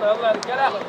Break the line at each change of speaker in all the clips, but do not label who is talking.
يلا يا رجاله.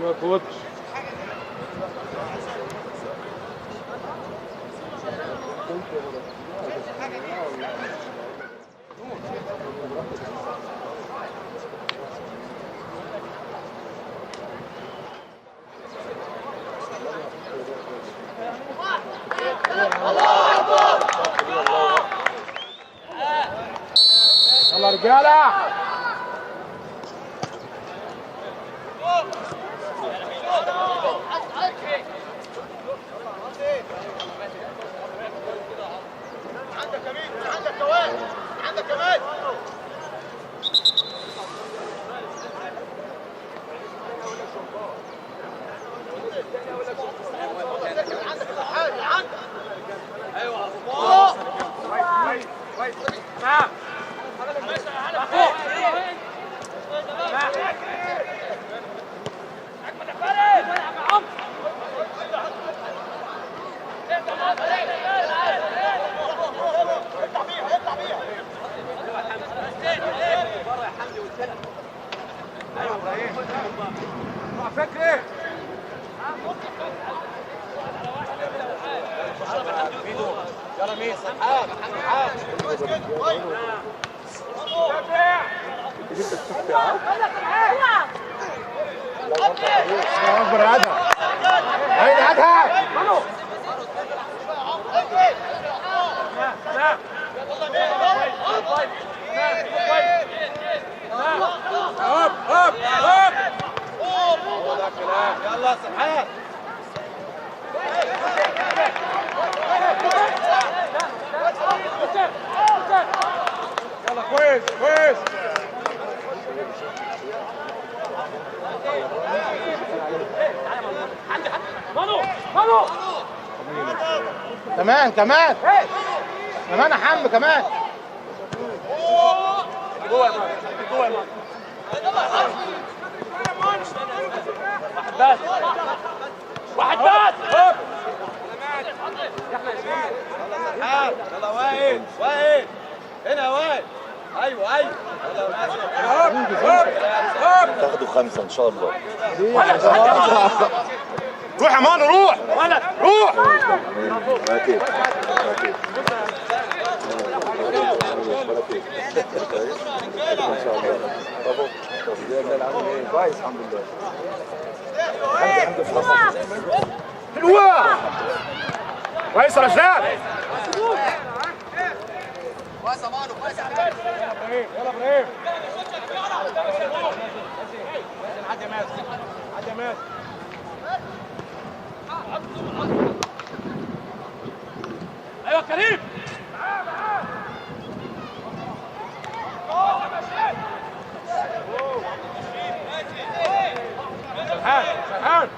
يا كوتش يلا رجاله. يلا سبحان. يلا كويس كويس. مانو كمان كمان كمان يا حم كمان جوه يا مان جوه يا مان. واحد بس هوب. يلا وائل وائل هنا وائل. ايوه ايوه هوب هوب هوب.
تاخدوا 5 ان شاء الله.
روح يا مانو روح ولد روح.
كويس الحمد لله.
حلوة كويس يا رشاد.
كويس يا مانو كويس يا حبيبي.
يلا ابراهيم. عدي يا مازن عدي يا مازن. ايوه كريم. سرحان سرحان.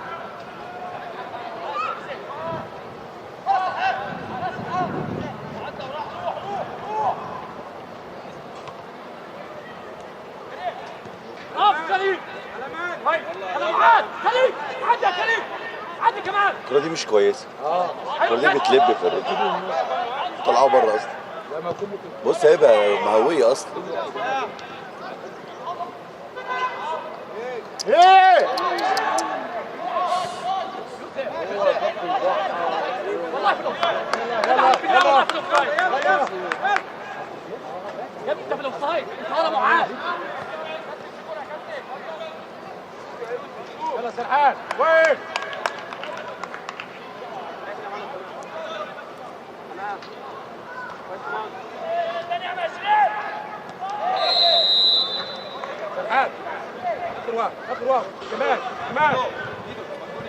كريم. انا معاك كريم. عدى كريم عدى كمان.
الكرة دي مش كويسة. الكرة دي بتلب في الرجل. طلعوا بره اصلا. بص هيبقى مهوية اصلا.
ايه
يا ابني انت في الاوفسايد انت ولا معاذ. يلا سرحان وين سرحان اخر واحد اخر واحد كمان كمان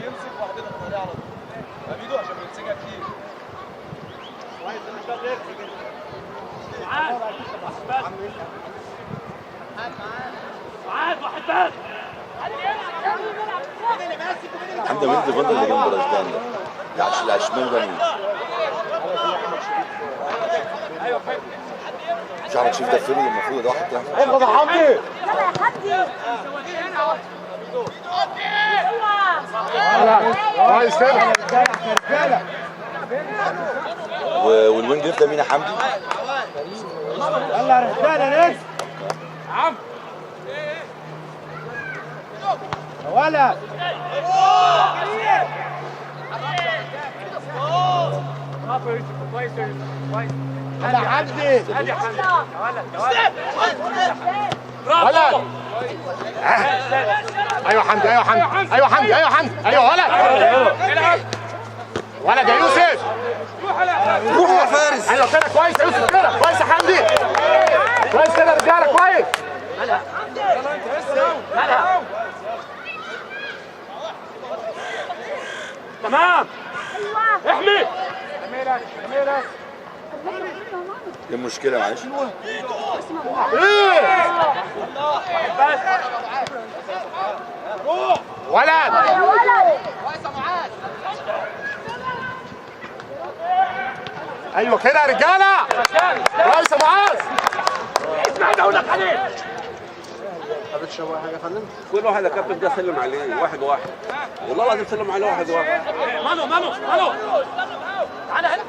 يمسك واحدة الطريقة على طول. بيدو عشان بيمسكها كتير.
معاذ معاذ واحد بس.
حمدي مين الديفندر اللي جنب رشدان ده؟ اللي على الشمال ده مين؟
ايوه فاهم.
مش عارف شريف ده فين المفروض ده واحد تاني.
اضغط يا حمدي.
يلا يا حمدي.
كويس كده.
والوينج ليفت ده مين يا حمدي؟
يلا يا رجاله نكس.
يا عم
يا ولد.
برافو يا يوسف كويس يا يوسف كويس.
يلا يا حمدي.
ادي يا حمدي يا ولد يا ولد.
ولد. ايوه حمدي ايوه حمدي ايوه حمدي ايوه حمدي ايوه ولد. ولد يا يوسف.
روح يا فارس.
ايوه كده كويس يا يوسف كده كويس يا حمدي. كويس كده يا رجاله كويس.
تمام احمي
ايه المشكلة معلش؟
ايه ولد.
يا ولد.
كويس يا معاذ.
ايوه كده يا رجاله كويس يا معاذ.
اسمع ده اقول لك عليه.
كل واحد يا كابتن ده سلم عليه واحد واحد، والله العظيم سلم عليه واحد واحد.
مانو تعالى هنا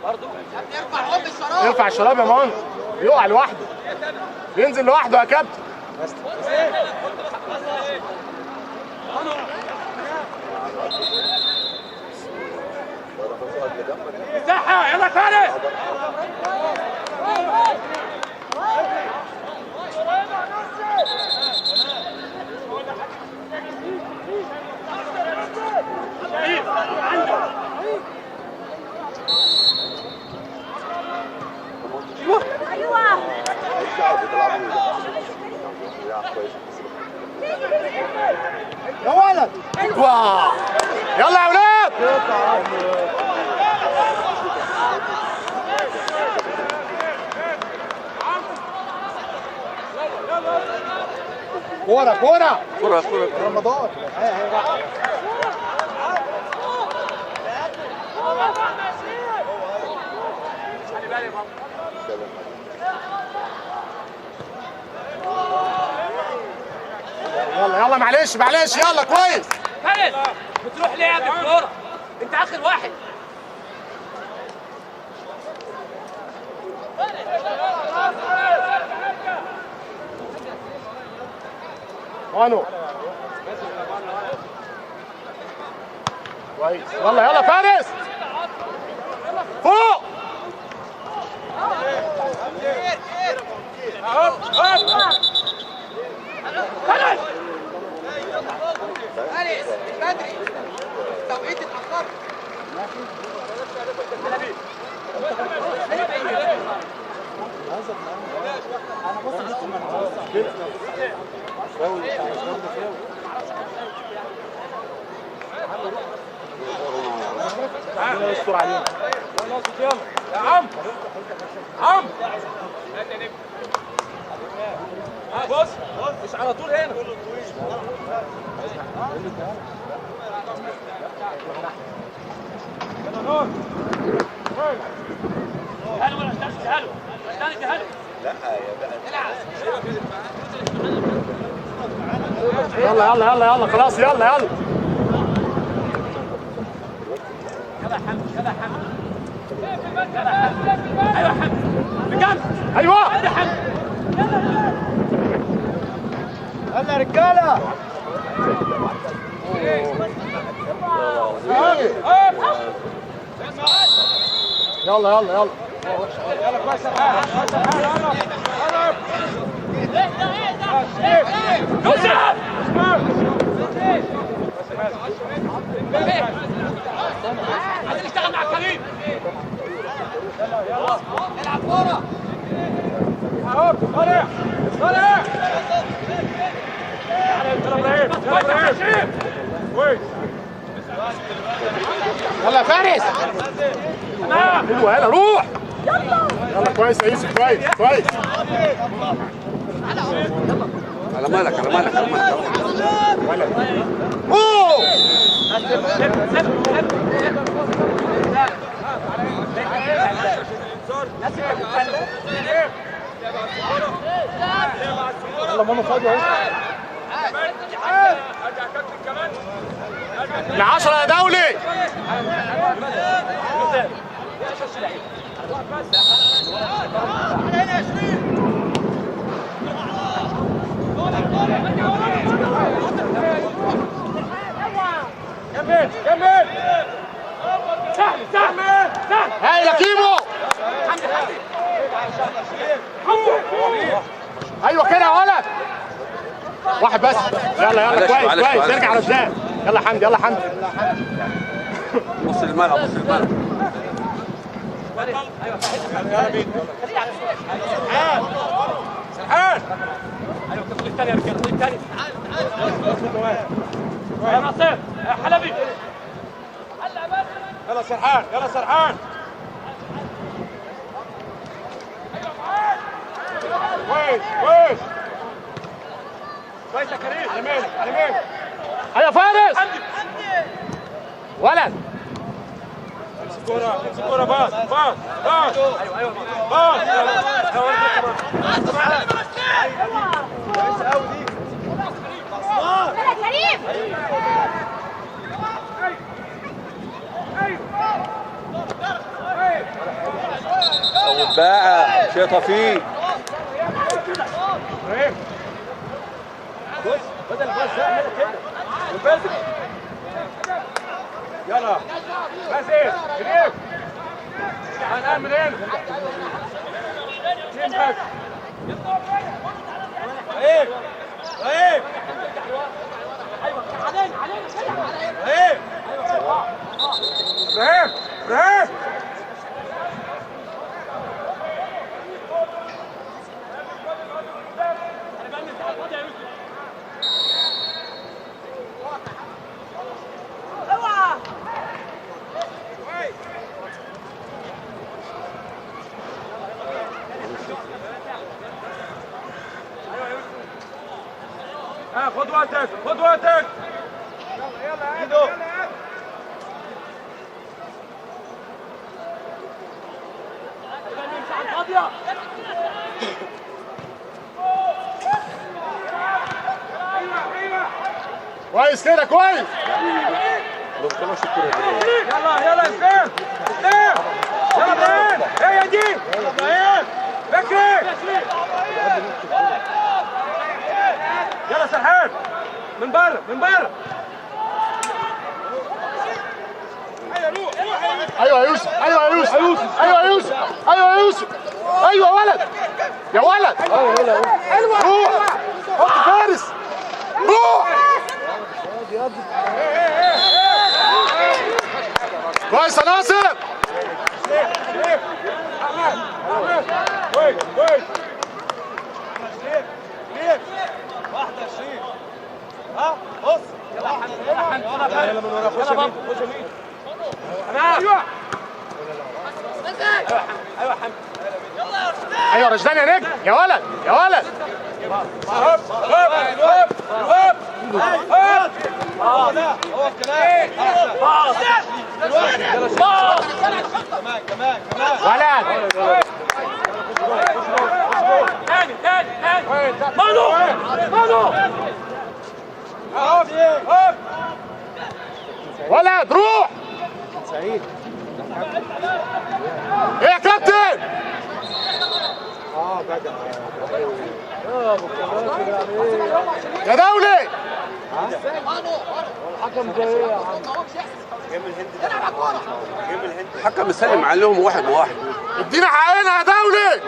برضه
ارفع حب الشراب.
ارفع الشراب يا مان. يقع لوحده ينزل لوحده يا كابتن.
مساحة يلا فارس.
ايوه.
يا ولد. واو. يلا يا ولاد. كورة كورة
كرة
رمضان. يلا معلش يلا كويس.
فارس بتروح ليه يا دكتورة؟ انت اخر واحد.
وانو كويس. يلا فارس فوق.
فارس
فارس بدري. التوقيت اتأخرت.
يستر علينا.
يلا يا عم بص مش على طول هنا. يلا نور هلا ولا اشتغل لا يا بقى
يلا يلا يلا يلا خلاص يلا يلا.
يلا حمد يلا حمد. ايوه حمد بجد.
ايوه
يا حمد.
يلا يا رجاله.
يلا يلا يلا.
يلا كويس يا عايزين نشتغل مع كريم. يلا العب كوره اهو. طالع طالع. يلا ابراهيم يلا ابراهيم. كويس.
يلا يا فارس. حلوه يلا روح. يلا كويس يا يوسف كويس كويس.
على مالك على مالك على مالك.
اوه يلا ماما فاضي اهو. ل 10 يا دولي.
كمل كمل. سهل سهل سهل.
هاي يا كيمو. ايوه كده يا ولد. واحد بس. يلا يلا كويس كويس. ارجع رجال. يلا حمد يلا حمد.
نص الملعب نص الملعب.
سرحان. ايوه الكابتن الثاني يا رجاله الثاني. يا ناصر يا حلبي. يلا سرحان يلا سرحان. كويس كويس كويس يا كريم. على يمينك على يمينك.
ايوه فارس. ولد.
امسك كوره امسك كوره. باص باص باص. ايوه ايوه باص.
كويس قوي دي.
يلا كريم.
خد بقى شيطه فيه.
بص بدل باص ده كده وبس. يلا بس ايه كريم. الان من هنا. تيم بس. ايه ايه ايه ابراهيم ابراهيم. خد وقتك خد وقتك. يلا يلا فاضيه.
كويس كده كويس.
يلا يلا اسلام اسلام. يلا ابراهيم. هي دي يلا ابراهيم. بكري. يلا سرحان من بره من بره.
ايوه يا يوسف ايوه يا يوسف ايوه يا يوسف ايوه يا يوسف ايوه يا ولد يا ولد. حلوه روح. حط فارس روح. كويس يا ناصر.
كويس كويس.
واحده شريف. ها بص. يلا حمد يلا حمد.
يلا من ورا. خش يمين خش يمين. ايوه ايوه حمد.
ايوه رشدان يا نجم يا ولد يا ولد.
هوب هوب هوب هوب هوب.
هو الكلام.
باص باص.
كمان كمان كمان.
ولد.
ثاني ثاني ثاني. مانو مانو.
ولد روح. ايه يا كابتن؟ يا دولي.
الحكم مسلم عليهم واحد واحد.
ادينا حقنا يا دولي.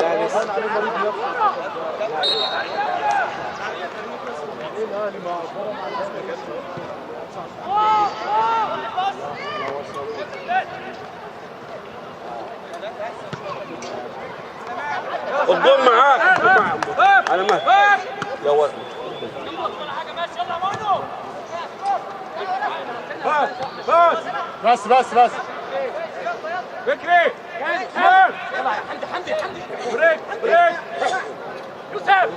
الجول معاك على مهل يا ولد.
بس
بس
فكري يلا حمدي بريك يوسف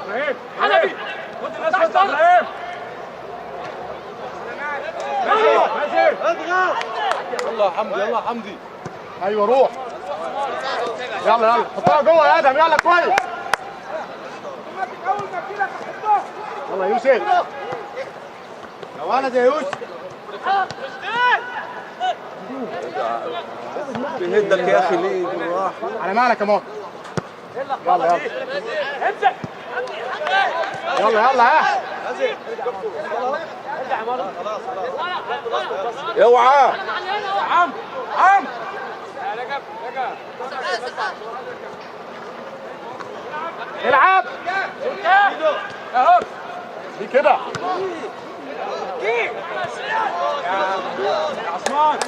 ابراهيم حنبي خد الناس بس ابراهيم ماشي
يلا حمدي
ايوه روح. يلا حطها جوه يا ادم. يلا كويس. يلا يوسف. يا ولد يا يوسف.
بيهدك يا اخي ليه بالراحه.
على مالك يا ماما. يلا ها.
اوعى
عم
العب.
اهو
دي كده.
عثمان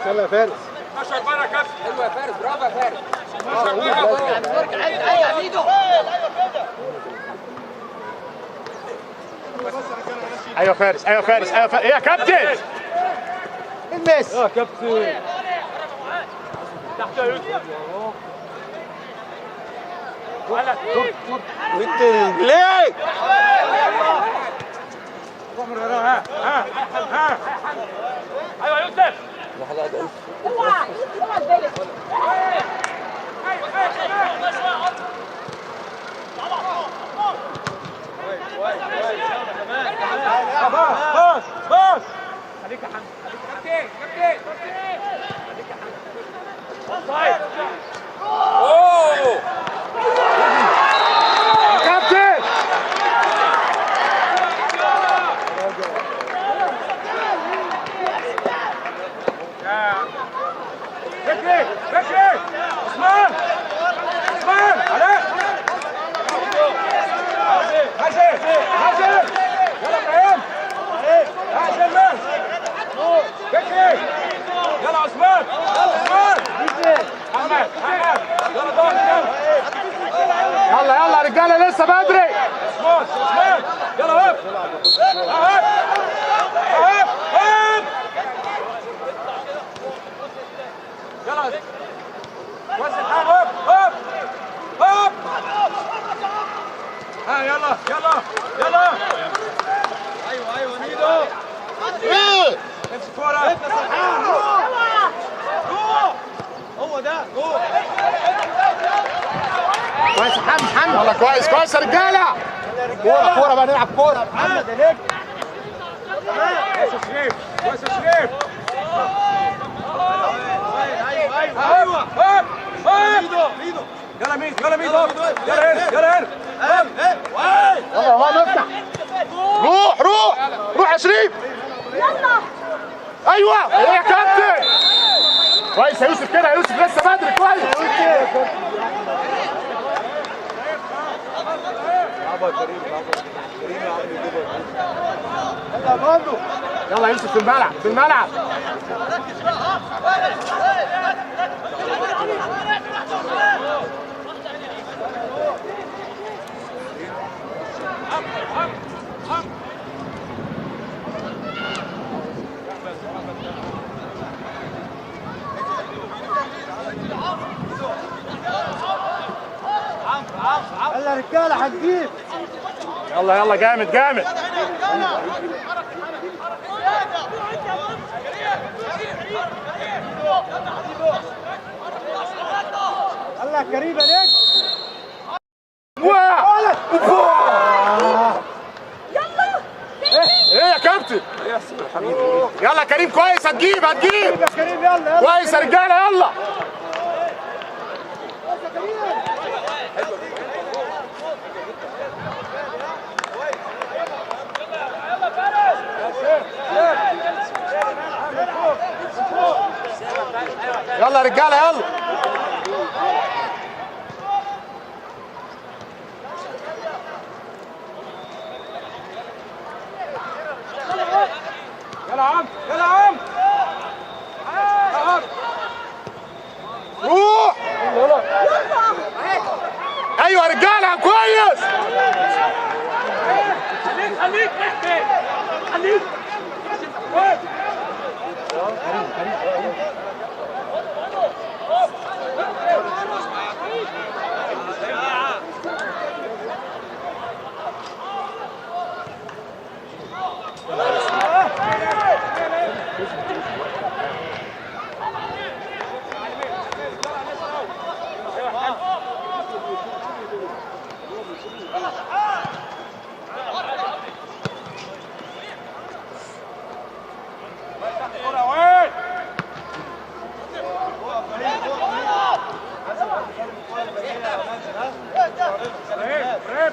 يلا يا فارس.
ما شاء الله يا كابتن. حلو يا فارس. برافو يا فارس.
ايوه فارس. ايه يا كابتن؟ المس
يا كابتن تحت يا يوسف.
مد رجليك.
ها ايوه يوسف.
اوعى البالغ.
باص خليك يا حمدي. كابتن خليك يا حمدي. طيب اوه
كابتن.
فكري عثمان علاء هاشم يلا ابراهيم هاشم فكري يلا عثمان محمد يلا دور
يلا رجاله لسه بدري.
عثمان يلا وقف يلا وزن الحال. هوب ها يلا ايوه ميدو امسك كوره. هو ده جول.
كويس يا محمد. يلا كويس يا رجاله. كوره بقى نلعب كوره.
محمد عليك. كويس يا شريف. ايوه ميدو يلا ميدو يلا هنا
يلا نفتح. روح يا شريف.
يلا
ايوه يا كابتن. كويس يا يوسف كده. يا يوسف لسه بدري. كويس يلا يا يوسف في الملعب.
يلا رجاله هنجيب.
يلا جامد.
يلا كريم عليك.
واحد كابتن.
يحسن يا حبيبي.
يلا كريم كويس، هتجيب
يا كريم يلا
كويس يا رجاله يلا. يلا يا رجاله يلا.
يلا عم يلا عم
روح. ايوه يا رجاله كويس.
خليك خليك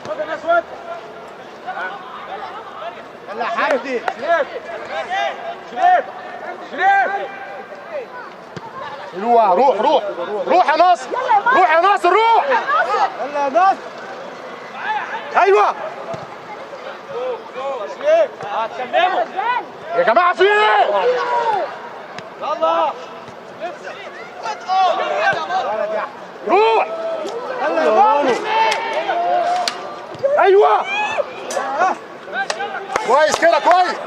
خد الاسود يلا حمدي شريف شريف شريف
حلوه. روح روح روح يا ناصر، روح يا ناصر روح.
يلا يا ناصر
ايوه
شريف هتكلموا
يا جماعه في ايه؟
يلا
روح. ايوه كويس كده كويس.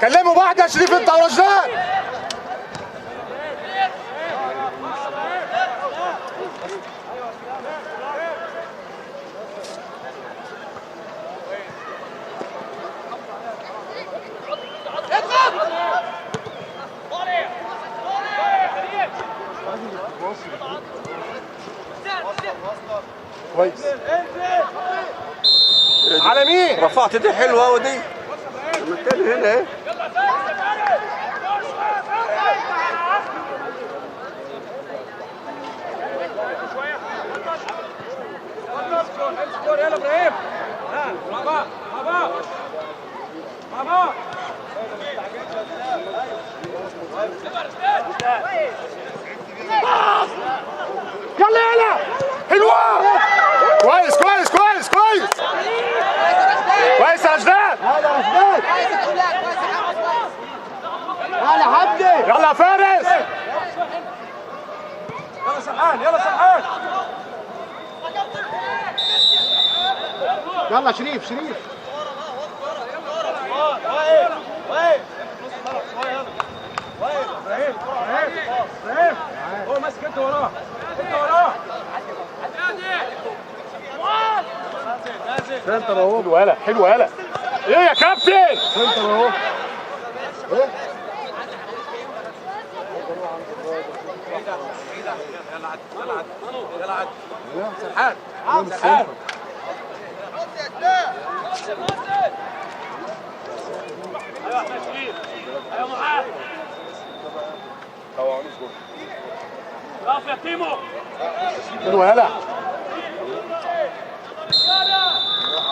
كلموا بعض يا شريف انت ورجال. كويس. على مين؟
رفعت دي حلوه ودي. لما التاني هنا ايه؟
يلا ابراهيم بابا بابا بابا
يلا يلا حلوه. كويس كويس كويس كويس كويس يا اجداد.
يلا حمدي
يلا يا فارس.
يلا سرحان يلا سرحان
يلا شريف شريف.
ابراهيم هو ماسك انت وراه انت وراه
سنتر اهو. حلو يلا حلو يلا. ايه يا كابتن؟ سنتر اهو. ايه؟
سرحان سرحان
حلو يلا.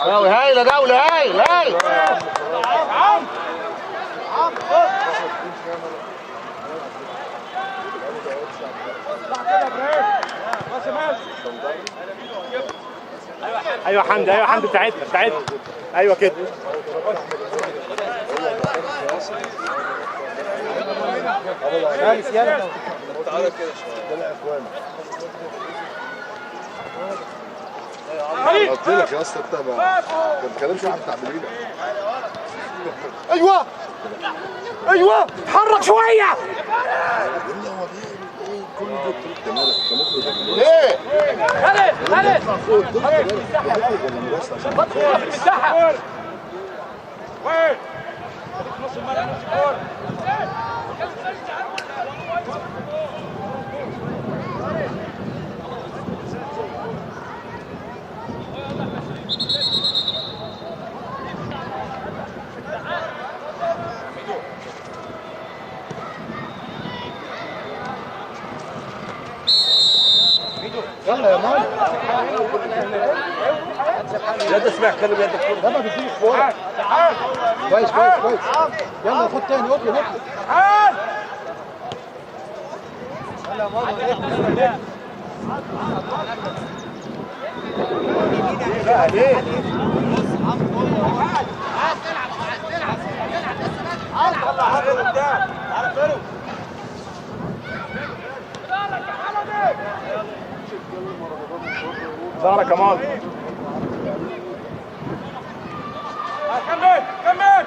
دولة هايلة دولة هايل هايل. ايوه حمدي ايوه حمدي بتاعتنا بتاعتنا. ايوه كده.
تعالى كده شويه.
قلت لك يا اسطى انت ما تتكلمش واحد بتاع بليله.
ايوه ايوه اتحرك شويه.
كل ده انت مالك؟ انت مخرج
ايه؟
خالد خالد
ولا
في المساحه وين نص الملعب نص الكوره
يلا يا مان.
لا تسمع كلمة يدك كورة.
لما بتجيب الكورة. كويس كويس كويس. يلا خد تاني اطلب اطلب. يلا يا ماما. لا ليه؟ زهرة كمان.
كمل كمل.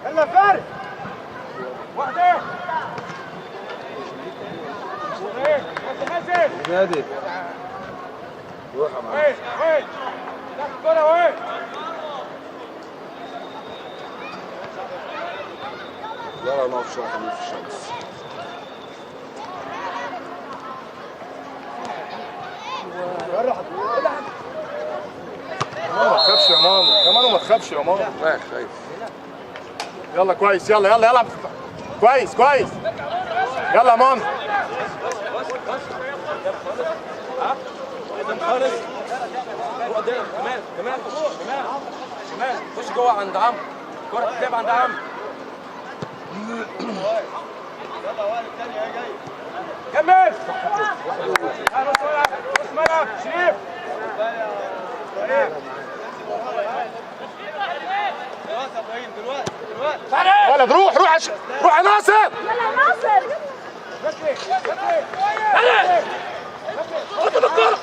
يلا فارس. واحدة.
نادي روح يا معلم.
وين الكرة وين؟
يلا نقف شويه حلوين في الشمس.
ما تخافش يا ماما، يا ماما ما تخافش يا ماما.
رايح خايف.
يلا كويس يلا يلا يلا كويس كويس. يلا يا ماما.
خالص روح قدام كمان كمان كمان كمان خش جوه عند عمرو الكرة بتتلعب عند عمرو يلا وائل الثاني يا جاي
كمل. نص ملعب شريف.
دلوقتي
ولد روح روح روح يا ناصر.
يلا ناصر.
خد الكرة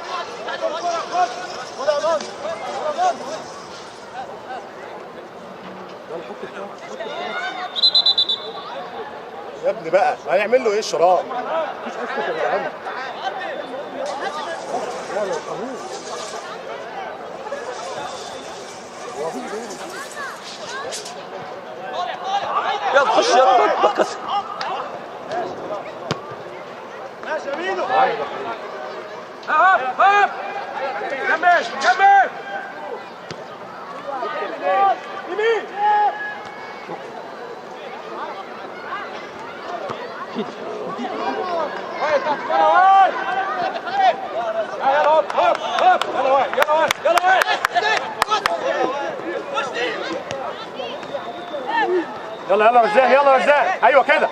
يا ابني بقى هنعمل له ايه الشراب؟ مفيش اسكت يا جدعان.
يلا خش يلا بكس.
ماشي يا ميدو
هاب كمل كمل. يمين. وين تحت الكرة وين؟ يلا هوب هوب هوب. يلا وين يلا وين يلا وين.
يلا يلا رجال يلا رجال. ايوه كده.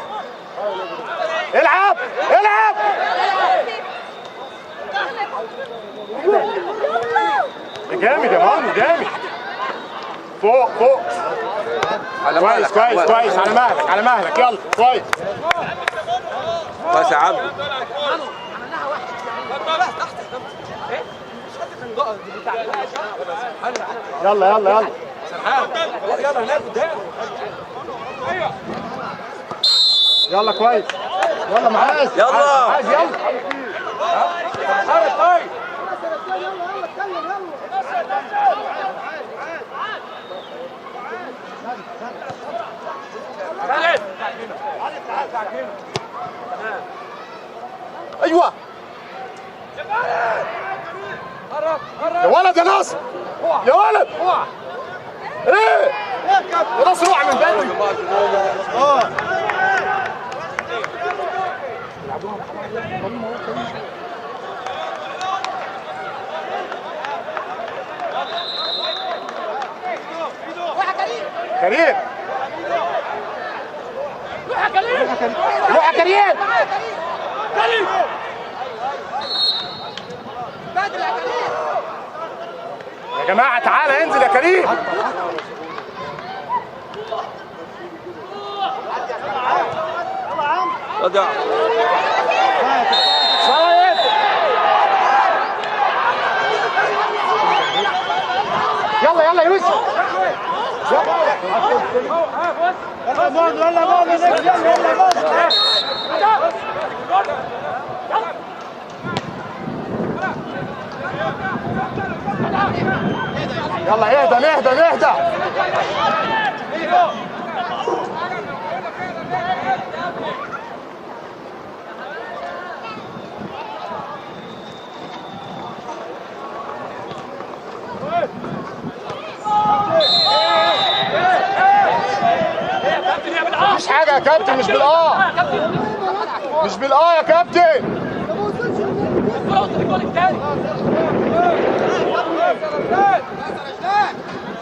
العب العب. جامد يا مانو جامد. فوق فوق.
على
كويس
مهلك
كويس كويس على مهلك على مهلك. يلا كويس.
كويس يا عبد.
يلا يلا يلا.
يلا هناك قدام.
يلا كويس. يلا معاذ.
يلا.
معاذ يلا.
خالد طيب.
ايوه يا ولد يا ناصر يا ولد. ايه يا ناصر روح من بدري. كريم روح يا كريم روح يا كريم. يا جماعة تعالى انزل يا كريم.
رجع.
صايد. يلا يلا يا يوسف.
يلا مون يلا مون يلا مون.
يلا اهدى نهدى نهدى. فيهوش حاجه يا كابتن، مش بالاه، مش بالاه يا كابتن.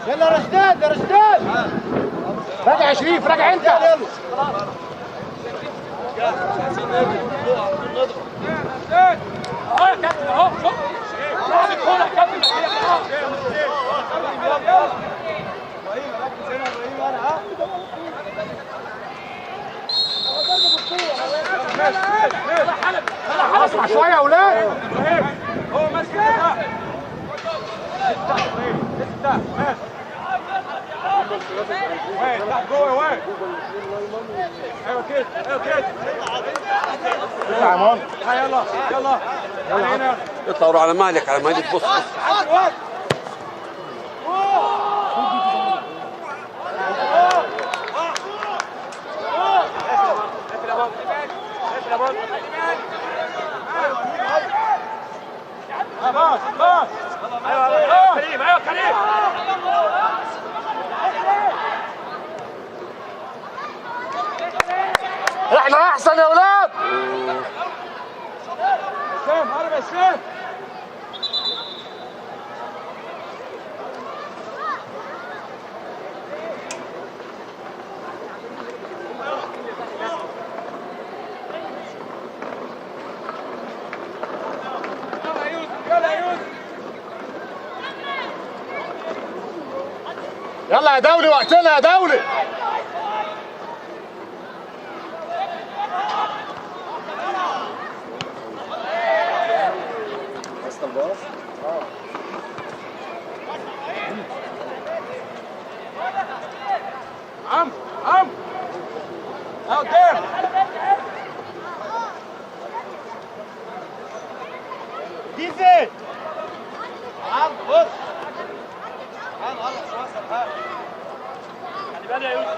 يلا رشدان، يا رشدان.
راجع يا شريف، راجع انت.
اهو يا كابتن اهو شوف لعب الكوره يا كابتن.
اسمع شويه يا اولاد.
هو ماسك وين تحت جوه وين؟ ايوه كده ايوه كده.
اطلع يا مان.
يلا يلا يلا هنا.
اطلع روح على مالك، على مالك. بص
عند الوقت. باص باص. ايوه كريم ايوه كريم.
احنا احسن يا اولاد.
اسلام قرب يا اسلام.
يلا يا دولي، وقتنا يا دولي.
عم قدام. ديفيد عم بص. خلي بالك يا يوسف.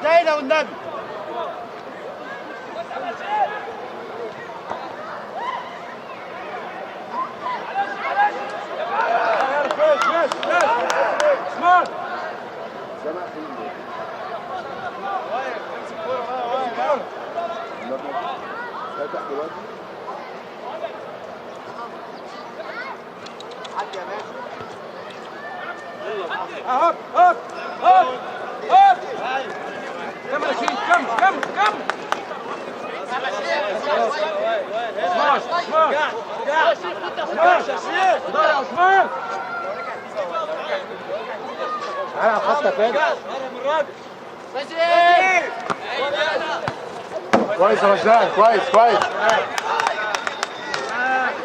جاينا والنبي. هوب هوب هوب هوب. كم يا شيخ كم. سماش يا شيخ. ضايع يا عثمان.
تعالى على الخط تاني. كويس يا رشدان، كويس.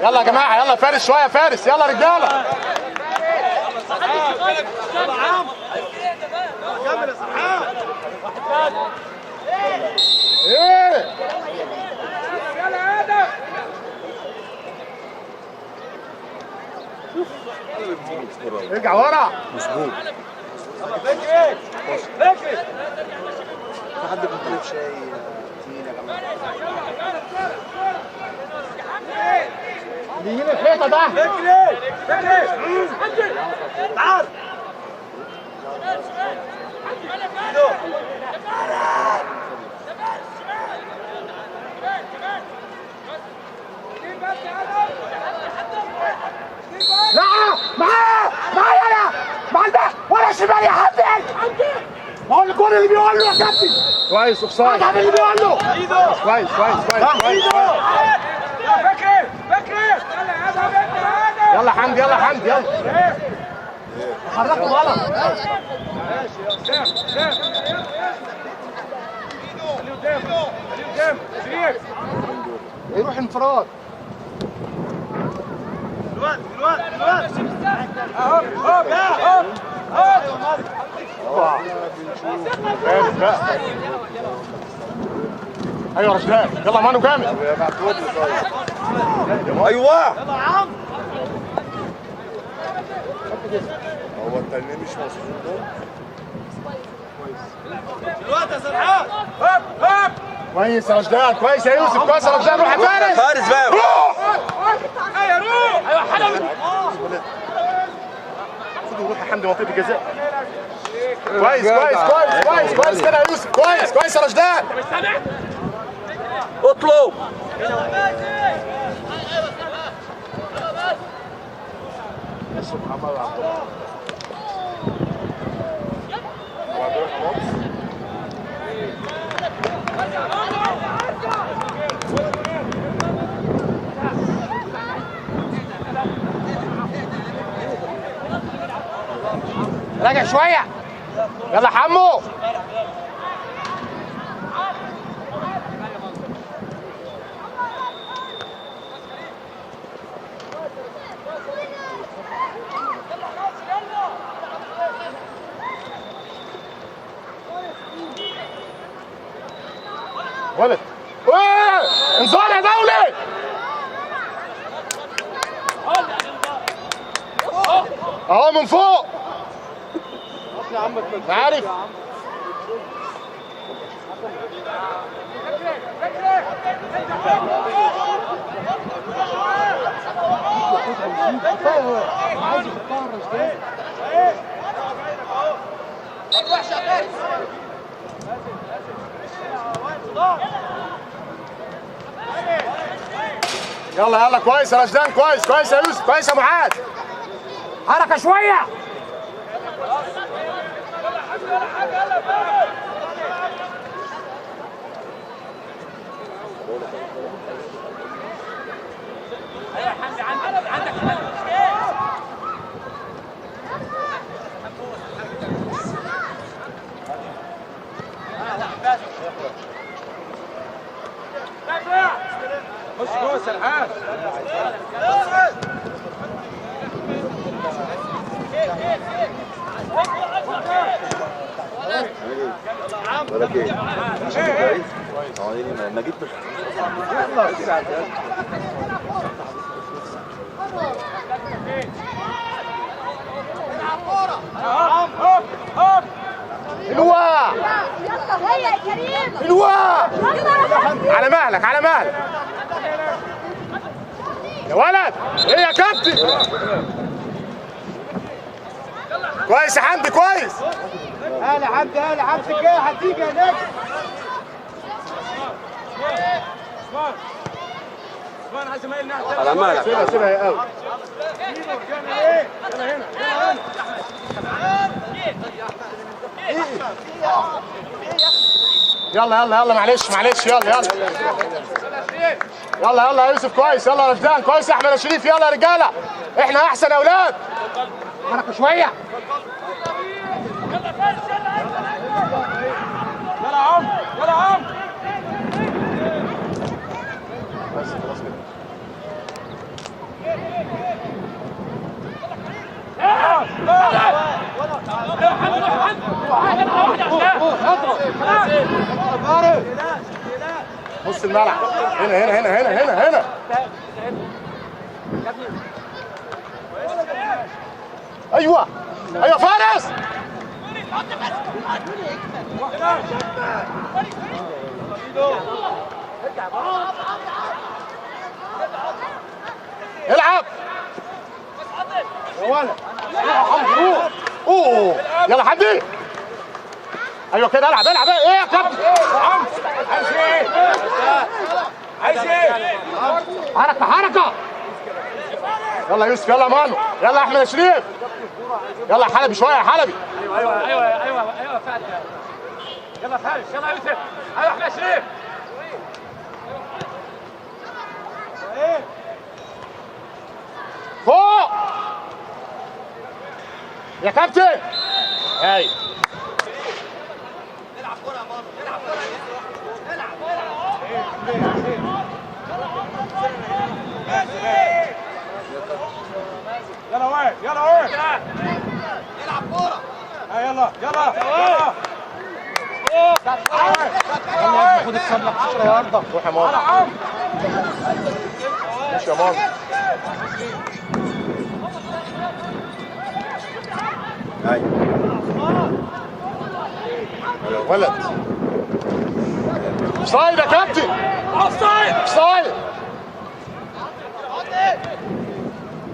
يلا يا جماعه، يلا فارس شويه، فارس. يلا رجاله.
كمل يا سرحان.
ايه
يلا ادم.
ارجع ورا.
فكري فكري.
في حد كان طالب شاي تقيل يا جماعه؟ اللي يجيب الحيطه ده.
فكري تعال.
لا معايا انا. ما عندك ولا شمال يا حبيبي. ما هو الجول اللي بيقول له يا كابتن. كويس اوفسايد. هذا اللي بيقول له. كويس.
يا فكري.
يلا حمدي يلا. حركوا غلط.
قدام شريف.
يروح انفراد.
هوب.
ايوه رشدان، يلا مانو كامل.
ايوه
هو التاني مش مظبوط.
الوقت يا سرحان. هوب.
كويس يا رشدان، كويس يا يوسف، كويس يا رشدان. روح يا فارس.
فارس بقى.
روح.
ايوه حلو.
خدوا روح يا حمدي منطقه الجزاء. كويس كويس كويس كويس كويس كده يا يوسف، كويس كويس يا رشدان.
اطلب
راجع شويه. يلا حمو. ولد انذار يا دولي. اهو من فوق. عارف يلا يلا كويس يا رشدان، كويس كويس يا يوسف، كويس يا معاذ. حركه شويه.
خش جوه سرحان.
بالك ايه؟ كويس؟ ما جيت
الوا
يلا هيا يا كريم.
الوا على مهلك على مهلك يا ولد. ايه يا كابتن؟ كويس يا حمدي كويس.
هلا حمدي، هلا حمدي جاي هتيجي يا نجم. عثمان عايز مايل ناحية
على مالك.
سيبها سيبها يا قوي. يلا يلا يلا معلش معلش يلا يلا يلا يلا يا يوسف كويس. يلا يا رشدان كويس. يا احمد يا شريف. يلا يا رجاله احنا احسن يا اولاد. حركه شويه.
يلا عم، يلا عم.
بس خلاص كده. نص الملعب. هنا هنا هنا هنا هنا هنا. ايوه ايوه فارس. العب يا ولد. اوه يلا حمدي. ايوه كده العب العب. ايه يا كابتن؟
عايز ايه؟ عايز ايه؟
حركه حركه. يلا يا يوسف. يلا يا مانو. يلا يا احمد يا شريف. يلا يا حلبي شويه يا حلبي.
ايوه فهد. يلا فارس. يلا يوسف. ايوه احمد شريف.
فوق يا كابتن. هاي
العب كوره يا مانو. العب يلا واقف. يلا واقف. العب كوره. يلا يلا يلا.
خد الصبله 10 يارده. روح يا مانو. ماشي يا مانو. ولد اوفسايد يا كابتن.
اوفسايد.
اوفسايد.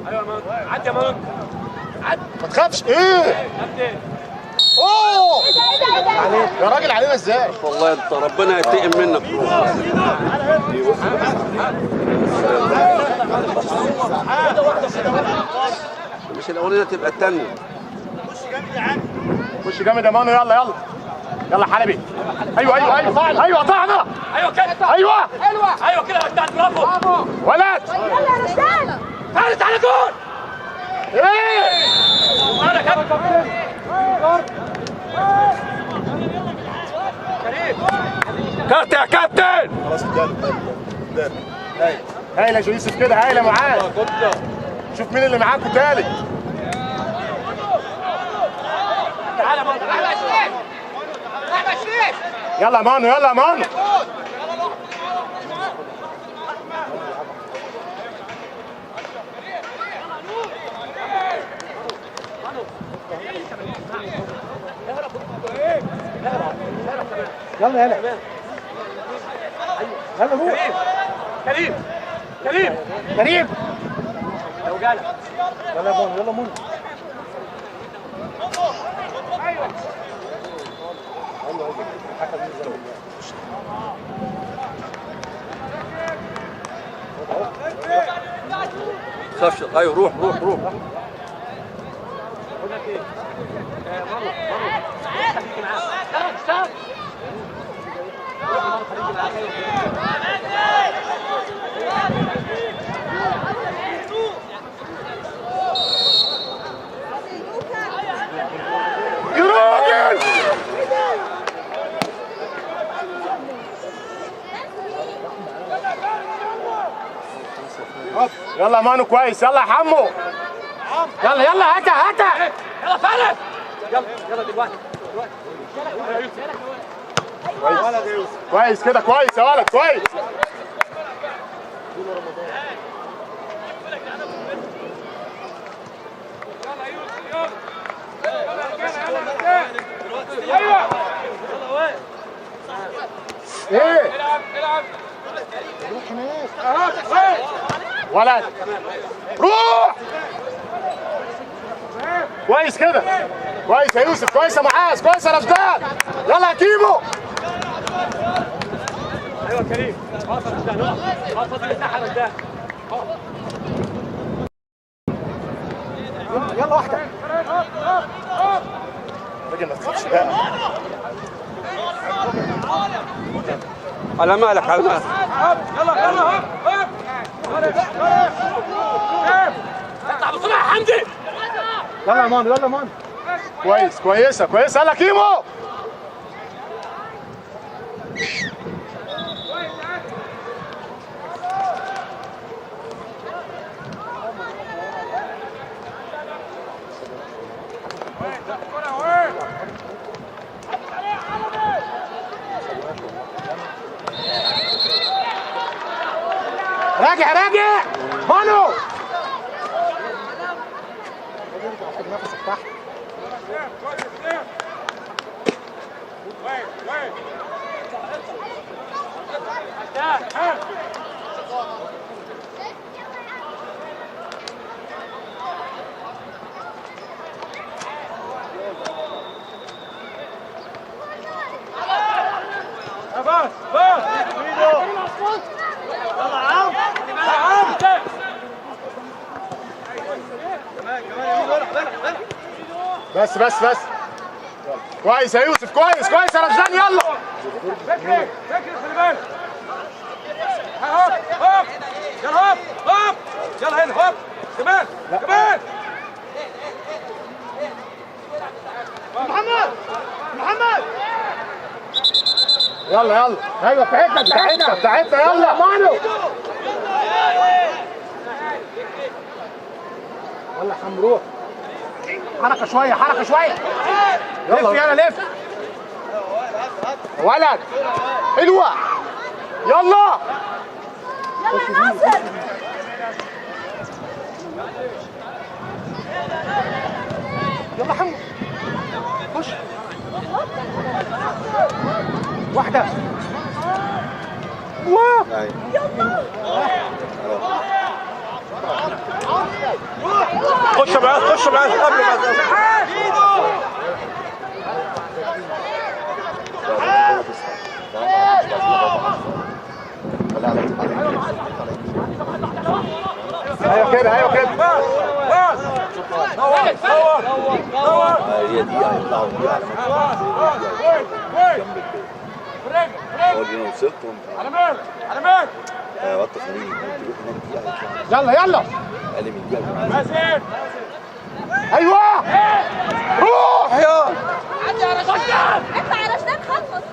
ايوه يا مان. عدي يا مان. عدي.
ما تخافش. ايه
عدي.
اوه يا راجل علينا ازاي؟
والله انت ربنا ينتقم منك. مش الاولانيه تبقى الثانيه.
خش جامد يا مانو. يلا يلا يلا حلبي. ايوه ايوه ايوه ايوه قطعنا.
ايوه كده،
ايوه
حلوه، ايوه كده يا رشاد، برافو
ولد.
يلا يا رشاد.
تعالى تعالى جول.
ايه
انا كابتن كارت يا كابتن.
خلاص قدام. هايله يا يوسف كده، هايله معاك. شوف مين اللي معاك تالت.
تعالى مانو، تعالى يا شريف، تعالى يا شريف.
يلا يا مانو، يلا يا مانو. يلا يلا يلا روح.
كريم كريم
كريم
لو جالك.
يلا يا مانو، يلا مانو.
خافش. ايوه روح روح روح.
خليكي معاه.
يا راجل يلا يا مانو كويس. يلا يا حمو. يلا يلا هاتها هاتها.
يلا فارس. يلا يلا دلوقتي.
كويس كده، كويس يا ولد، كويس. ايه ولد روح. كويس كده، كويس يا يوسف، كويس يا معاذ، كويس يا رشدان. يلا يا كيمو.
ايوه كريم. فاصل رشدان، فاصل الناحيه رشدان.
يلا واحده. راجل ما تخافش بقى.
على مالك على مالك.
يلا يلا هوب هوب. اطلع بسرعه يا حمدي.
يلا يا مان، يلا يا مان. كويس، كويسه كويسه. يلا كيمو. راجع راجع مانو. نفسك تحت. بس بس بس. كويس يا يوسف، كويس كويس يا رمزان. يلا
فكري فكري، خلي بالك. هوب هوب يلا هوب هوب يلا هنا هوب كمان كمان.
محمد محمد. يلا يلا. ايوه بتاعتنا بتاعتنا بتاعتنا. يلا مانو. يلا حمروح. حركه شويه، حركه شويه. لف يلا لف. ولد حلوه. يلا
يلا يا ناصر.
يلا حمو. خش واحده. الله.
خش معاه خش معاه قبل ما
ايوه كده ايوه كده.
باص دور دور دور.
هي دي هيطلعوا بيها
وين وين فريق فريق.
هو اللي وصلتهم
على مالك على مالك.
وقت خليل تروح هناك دي هيطلعوا.
يلا يلا.
قال لي من دي هيطلعوا.
مازن.
ايوه روح يا
عدي يا رشدان. اطلع يا رشدان خلص.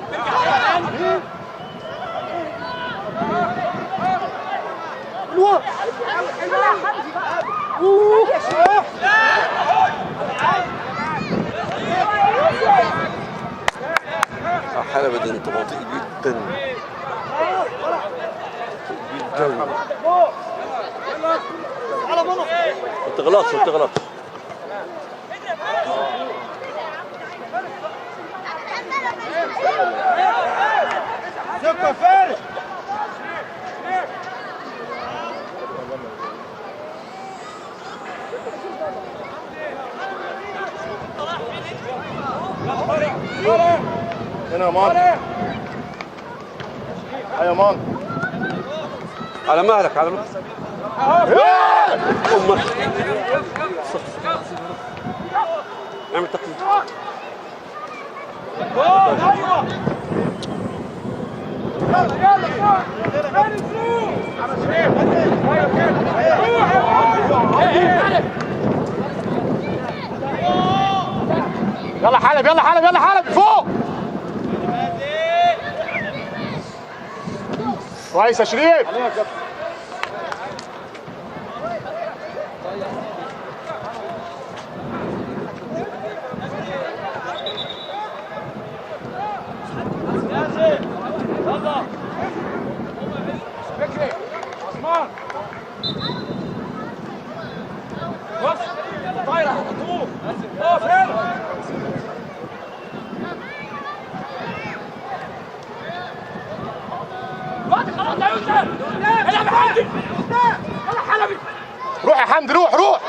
حلبة ده انت بطيء جدا جدا. ما تغلطش ما تغلطش.
ثقة فارس.
هنا يا مان. ايوه مان.
على مهلك على مهلك. امك اعمل تقليد.
يلا حلب يلا حلب يلا حلب فوق. كويس يا شريف.
فكري عثمان. بص طايره هتطوف. اقف هنا. خلاص يا يوسف. العب يا حمدي. يلا حلبي.
روح يا حمدي روح روح.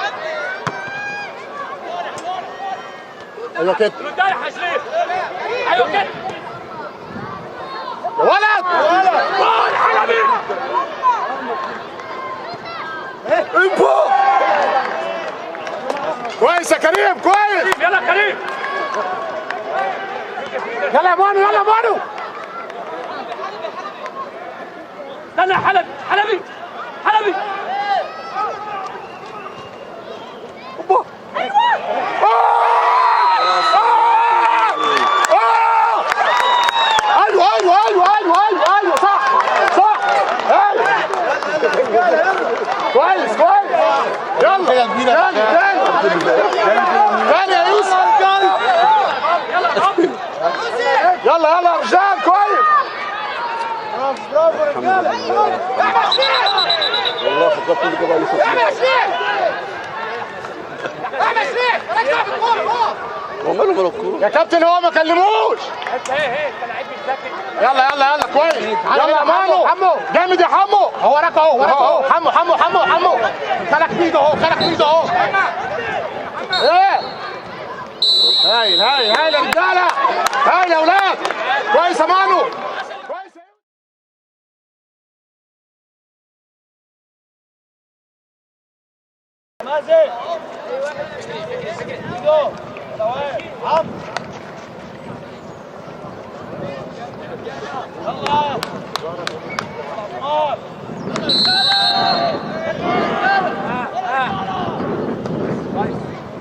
ايوه كده.
رايح يا شريف. ايوه كده.
يا ولد
جول حلبي.
انفو. كويس يا كريم كويس.
يلا كريم.
يلا يا مانو يلا يا مانو.
استنى يا حلبي حلبي حلبي.
ايوه ايوه ايوه ايوه ايوه ايوه صح صح. ايوه كويس كويس. يلا تاني تاني تاني يا يوسف. يلا يلا يا رجال كويس.
والله فكرت انك بقى يوسف. هو ماله ماله الكورة؟
يا كابتن هو ما كلموش.
انت ايه انت لعيب مش ذكي.
يلا يلا يلا كويس. يلا يا مانو حمو جامد يا حمو. هو وراك اهو وراك اهو. حمو حمو حمو حمو. خلك بيده اهو خلك بيده اهو. ايه هايل هايل هايل يا رجاله. هايل يا اولاد. كويس يا مانو. كويس
مازن.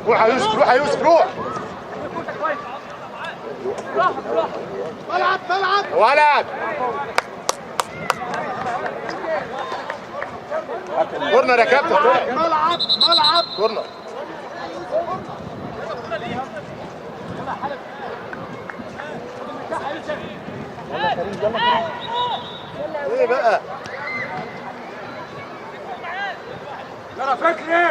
روح يا يوسف روح يا يوسف روح.
ملعب ملعب.
ولد كورنر يا كابتن.
ملعب ملعب.
كورنر. ايه بقى؟
يلا فكري.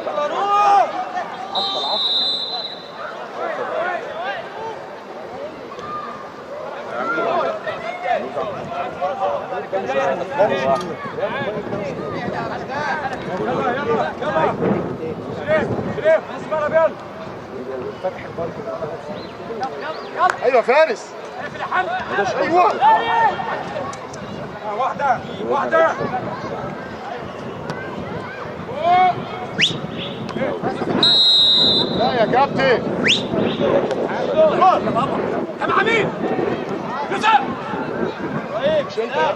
يلا روح. يلا يلا يلا. شريف شريف نص ملعب يلا.
ايوه فارس. ايوه
واحدة واحدة.
لا يا كابتن.
يا حميد يوسف.
مش انت يا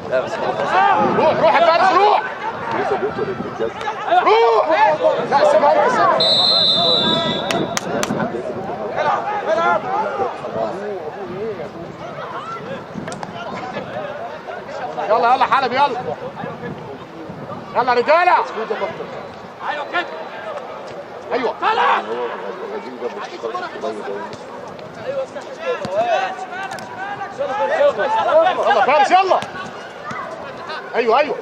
لا بس
روح روح يا فارس روح
لسه بيوصل للمجاز.
روح. لا سيبها سيبها.
العب العب.
يلا يلا حلب يلا يلا رجاله.
ايوه كده.
ايوه
طلع.
يلا فارس يلا. ايوه ايوه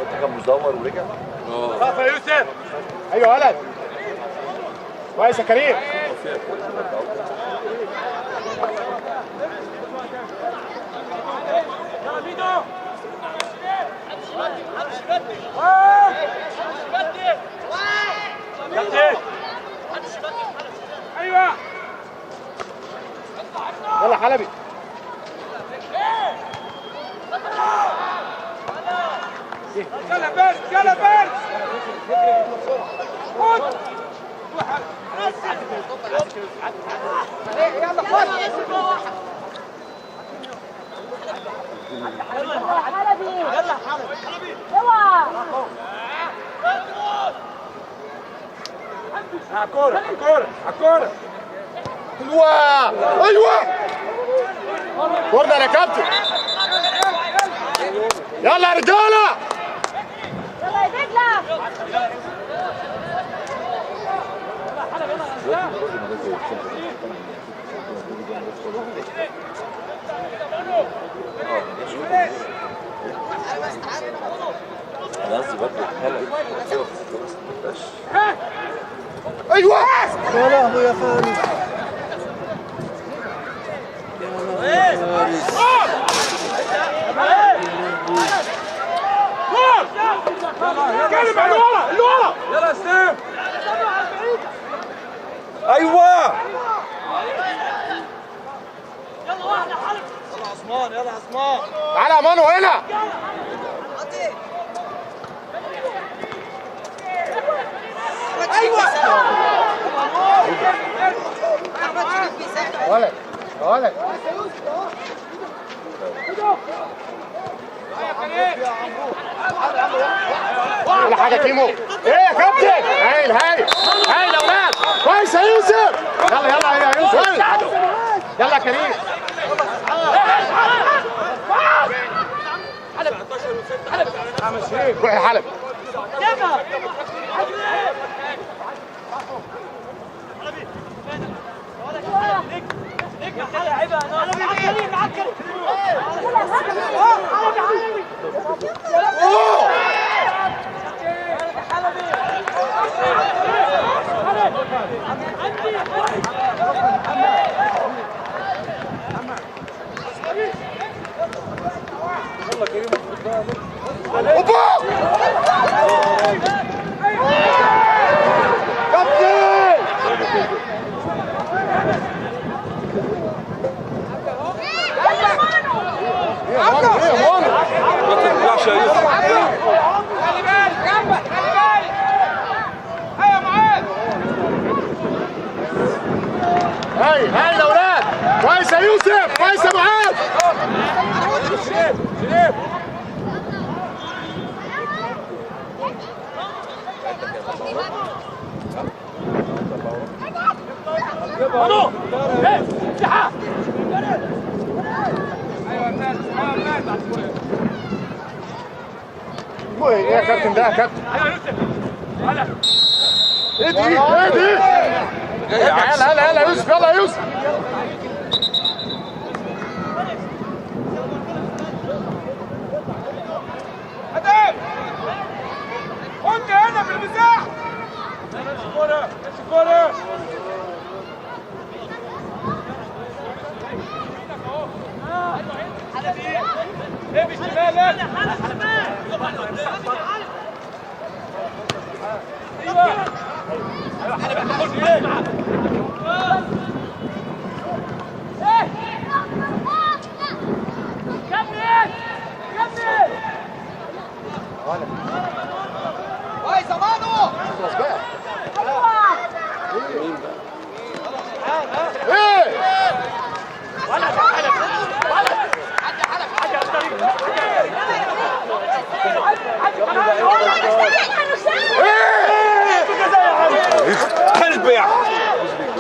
انت كان مزور ورجع.
صافي يا يوسف.
ايوه ولد كويس يا كريم.
يلا ميدو. كابتن. ايوه.
يلا حلبي.
يلا بيرس يلا بيرس. خد.
يلا حلبي اوعى
على الكورة على الكورة على الكورة.
ايوه ايوه كورنر يا كابتن. يلا يا رجاله.
يلا يا دجله.
انا قصدي برضه
ايوه
يا لهوي يا فارس.
كلم اللي ورا اللي ورا. يلا يا سلام. ايوه.
تعالى يا مانو هنا. ولد ولد ولا حاجه كيمو. ايه يا كابتن. هايل هايل هايل يا اولاد. كويس يا يوسف. يلا يلا يا يوسف. يلا يا كريم. روح يا حلب.
ما تطلعش يا يوسف.
خلي بالك جنبك خلي بالك. ايوه معاذ.
هاي هاي يا اولاد. كويس يا يوسف. كويس يا معاذ.
شريف شريف. مانو. ايه فتحها. ايوه فات ايوه فات.
ايه يا كابتن ده يا كابتن.
ايوه يوسف. هلا.
ايه دي ايه دي. يلا يلا يلا يا يوسف. يلا يا يوسف.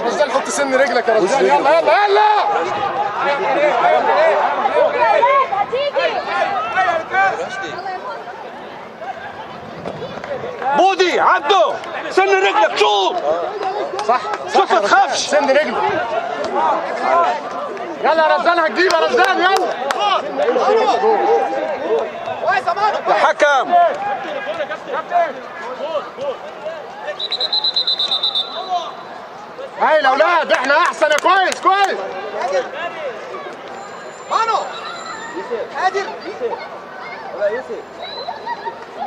رجال حط سن رجلك يا رجال. يلا يلا يلا
بودي عدوا سن رجلك شوط.
صح
شوف ما تخافش.
سن رجلك. يلا يا رزان هتجيب يا رزان يلا.
يا حكم
هاي الاولاد احنا احسن يا كويس كويس.
مانو قادر ولا يوسف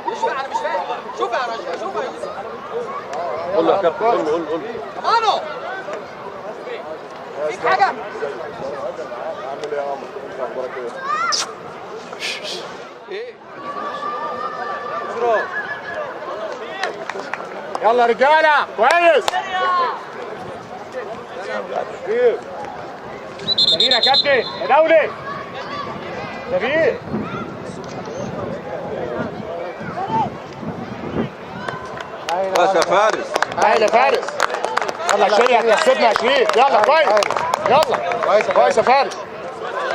مش فاهم انا مش فاهم. شوف يا راجل شوف يا يوسف.
قول له يا كابتن قول له
مانو فيك حاجه؟
عامل ايه يا عمرو؟ انت اخبارك ايه؟ يلا يا رجاله كويس. تغيير يا كابتن يا دولي. تغيير.
بس يا فارس.
هاي يا فارس. يلا شريف هتكسبنا 20. يلا كويس. يلا كويس يا فارس.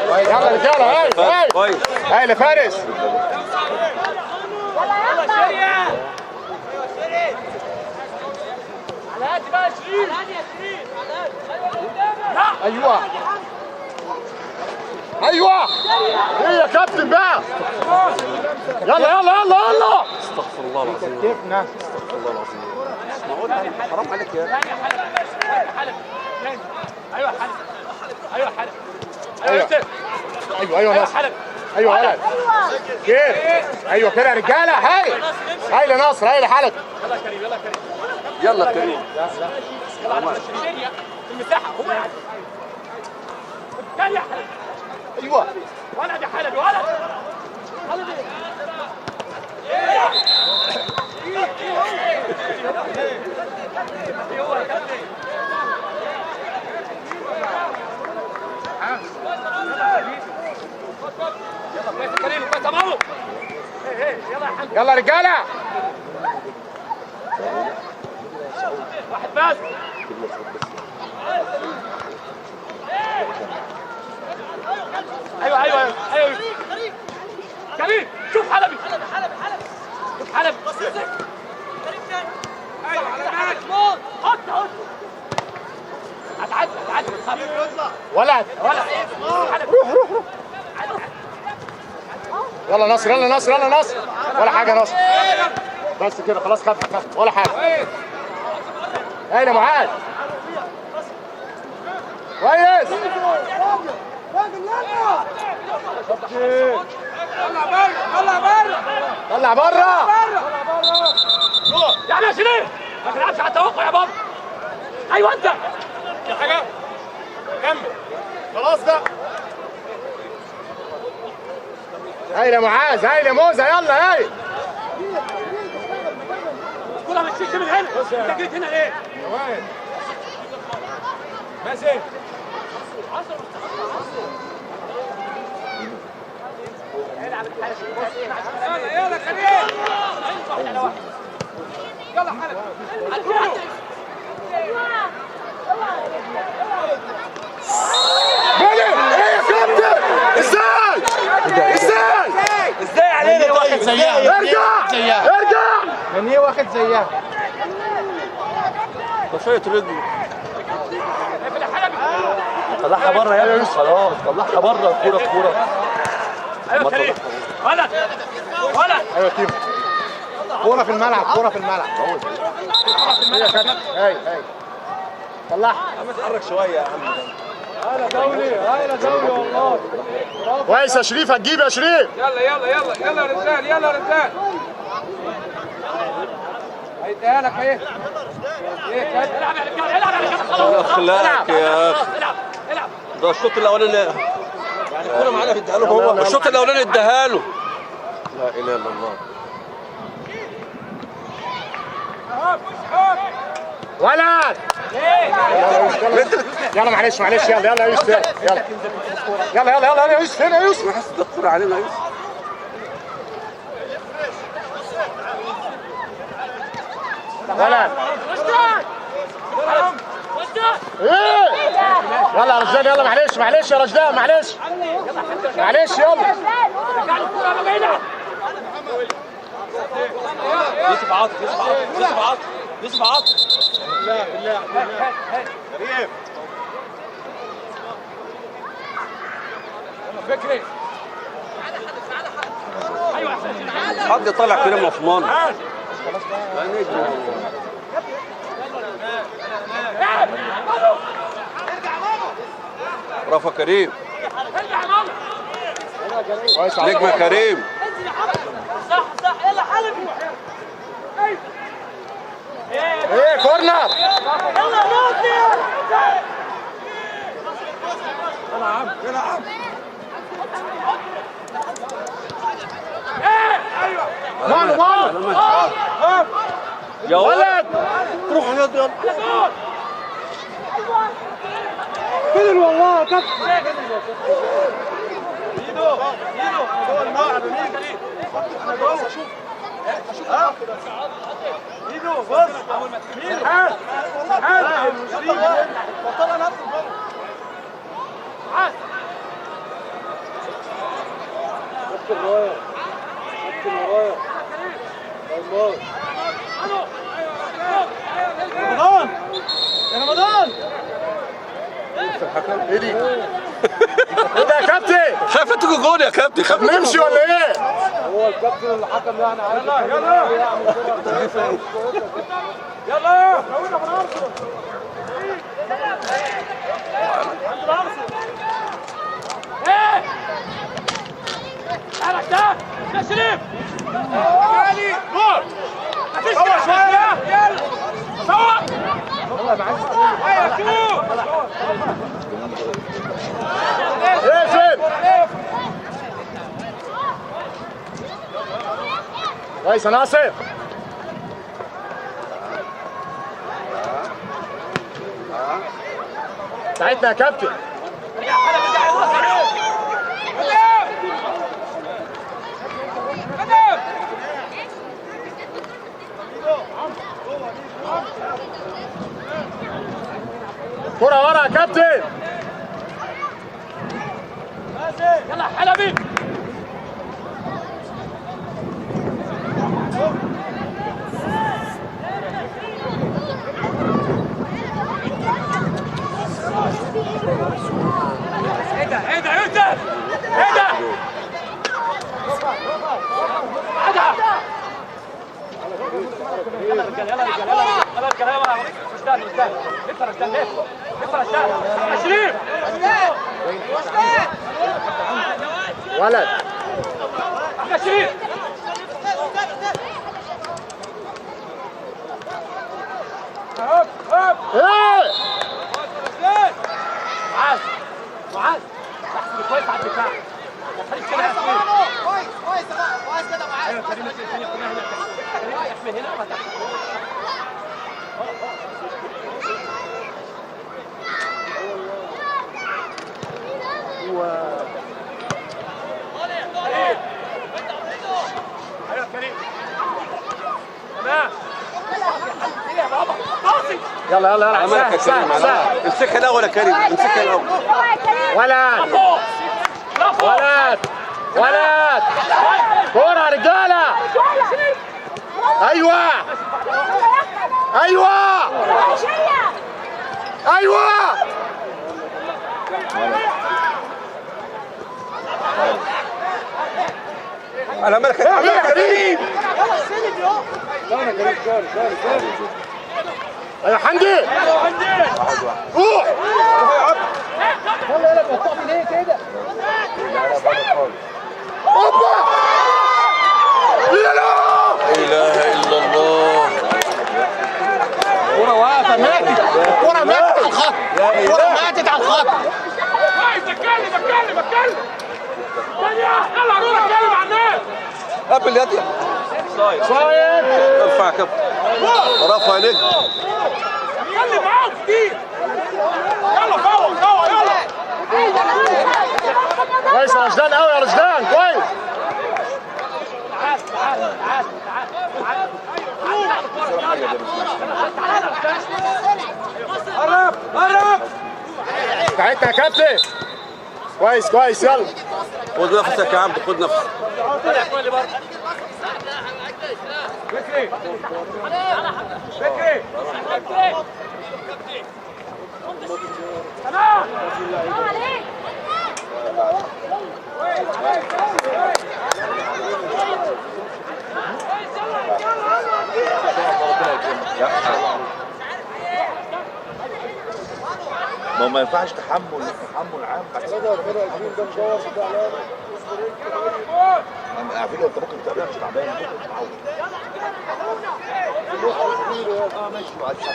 يلا يا رجاله هاي
كويس.
هاي يا فارس. ايوه ايوه ايه يا كابتن بقى. يلا يلا يلا يلا.
استغفر الله العظيم.
كيفنا.
استغفر الله العظيم. حرام عليك يا
ايوه
ايوه ناصر. ايوه ولد كيف. ايوه كده يا رجاله. هاي لناصر. هاي لحلب.
يلا كريم.
المساحه هو يعني كان يا حلبي.
ايوه
ولد يا حلبي ولد
يلا رجاله.
واحد بس. ايوه كريم شوف حلبي. شوف حلبي حط هتعدي
ولد روح. يلا ناصر يلا ناصر يلا ناصر. ولا حاجه ناصر. بس كده خلاص. خف ولا حاجه. هاي يا معاذ. كويس. طلع بره.
يعني يا شريف ما تلعبش على التوقع يا بابا. ايوه انت يا حاجه كمل
خلاص ده. هاي يا معاذ. هاي يا موزه. يلا هاي
كلها مشيت من هنا. انت جيت هنا ليه؟
ماشي. يلا كريم. يلا حلب.
بدر. ايه يا كابتن. ازاي
علينا واخد زيها.
ارجع.
يعني ايه واخد زيها؟
شوية رجله.
طلعها بره يا ابني.
خلاص طلعها بره. كورة.
ايوه كريم ولد
ايوه تيم. كوره في الملعب، كوره في الملعب. هي يا كابتن، هاي طلعها.
اتحرك شويه يا عم.
هلا دولي، هلا دولي والله.
كويس يا شريف، هتجيب يا شريف.
يلا يلا يلا يلا يا رجال، يلا يا رجال. هيديها لك ايه؟ ايه كده؟ العب يا رجال، العب يا رجال خلاص.
اخلاقك يا اخي.
العب.
ده الشوط الاولاني يعني الكوره معانا بيديها له هو. الشوط الاولاني اداها له. لا اله الا الله.
ولد يلا معلش يلا يا يوسف، يلا يا يوسف، هنا يا يوسف.
ما حاسس ده الكوره علينا يا يوسف.
ولد ايه يلا يا رجال، يلا معلش يا رجال، معلش يلا.
يوسف عاطف يوسف عاطف.
بالله
كريم
فكري.
حد طالع كريم عثمان. لا نجري برافو كريم. نجم يا كريم.
صح يلا حلبي.
ايه كورنر.
يلا نوصل.
العب.
مانو
يا
ولد
روح يا يلا.
فين والله كابتن. ايدو بص. مين حاس بطل انا هدخل حاس. رمضان يا رمضان.
ايه دي؟ ايه ده يا كابتن؟
خايف تيجي جول يا كابتن. خايف
نمشي ولا ايه؟
هو الكابتن اللي حكم يعني عارف. يلا ايه تعالى ده يا شريف. علي جول. مفيش شويه. يلا صور. والله معاك. ايوه شوف.
ايه فين؟ كويس يا ناصر. ساعدنا يا كابتن. كرة ورا يا كابتن.
يلا حلبي. ايه ده يلا رجال مش ده لسه رجال يا شريف.
ولد
يا شريف.
ايه
معاذ احسن كويس على الدفاع. ما تخليش كده يا شريف.
كويس كده معاك.
ايوه كريم الثانيه كلها هنا. كريم احمي هنا فتح. ايوه كريم. تمام.
يلا
مالك يا كريم. امسكها الاول يا كريم. امسكها الاول.
ولد كورة يا رجالة. ايوه
على مالك
يا كريم يا حمدي روح
يلا يلا بتقف ليه كده؟
اوبا لا لا
اله الا الله.
الكرة واقفة ماتت، الكرة ماتت على الخط، الكرة ماتت على الخط.
بتكلم يلا روح اتكلم مع الناس.
قبل يا دي
صايد
ارفع يا كابتن. رفع يا نجم.
اتكلم معاهم كتير. يلا فوق يلا.
كويس يا رشدان قوي يا رشدان كويس.
قرب
بتاعتنا يا كابتن. كويس يلا.
خد نفسك يا عم خد نفسك.
فكري
ما ينفعش تحمل عام بعد كده على فكره انت ممكن تقابلها مش تعبان ممكن تتعود. ماشي بعد كده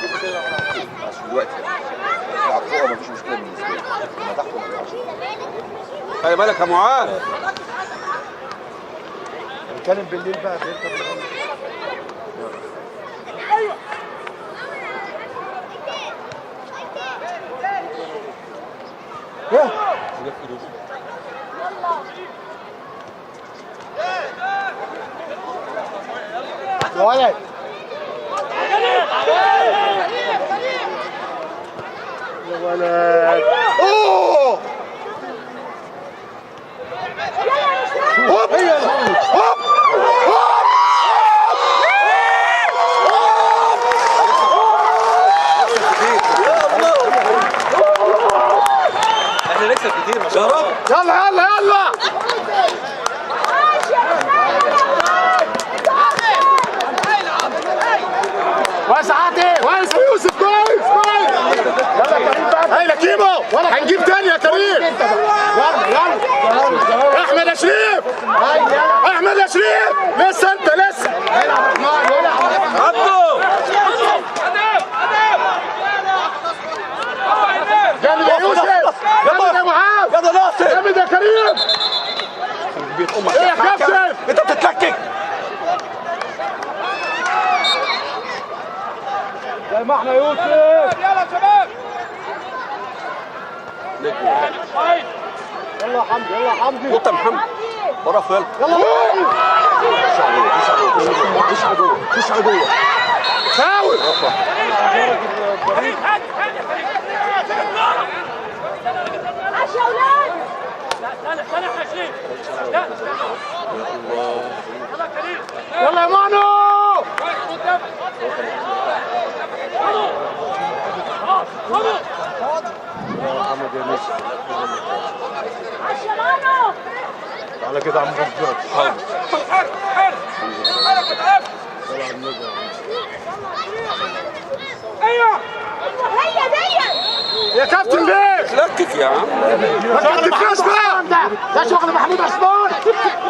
بس دلوقتي على فوق مفيش مشكله بالنسبه لي انا تحت ما ينفعش.
خلي بالك يا معاذ.
نتكلم بالليل بقى
يا ولد يا ولد اوه هوب هوب
احنا نكسب كتير ما شاء الله.
يلا كويس عاطي كويس يا يوسف كويس يلا يا كريم بقى هاي كيمو هنجيب تاني يا كريم يلا احمد يا شريف احمد يا شريف لسه انت لسه العب رحمن العب
عبدو
جامد يا يوسف جامد يا معاذ
يلا ناصر.
جامد يا كريم ايه يا كابتن
انت بتتلكك.
زي ما احنا يوسف. يلا شباب.
يلا يا حمدي
نط يا محمد. وقف يلا.
يلا
مش عدو
فاول
عاش يا اولاد.
استنى يا شريف. يلا كريم.
يلا يا مانو
عاش يا مانو.
على كده عم رجال
ايوه
هي دي.
يا كابتن ليه
تلكك يا عم.
ما تكتفناش بقى ده شغل محمود عثمان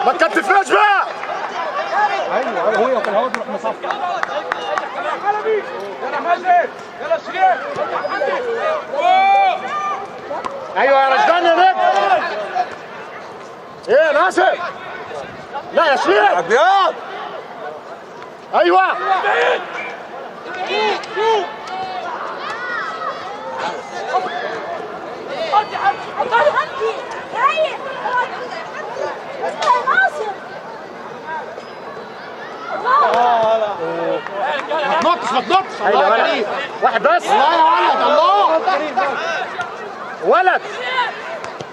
ما تكتفناش بقى
يلا مازن يلا شريف.
ايوه يا رشدان يا نجم ايه يا ناصر لا يا شريف
ابيض.
ايوه
حمدي رايق. اسمع يا ناصر.
ما تنطش الله يا كريم واحد بس الله يا ولد الله ولد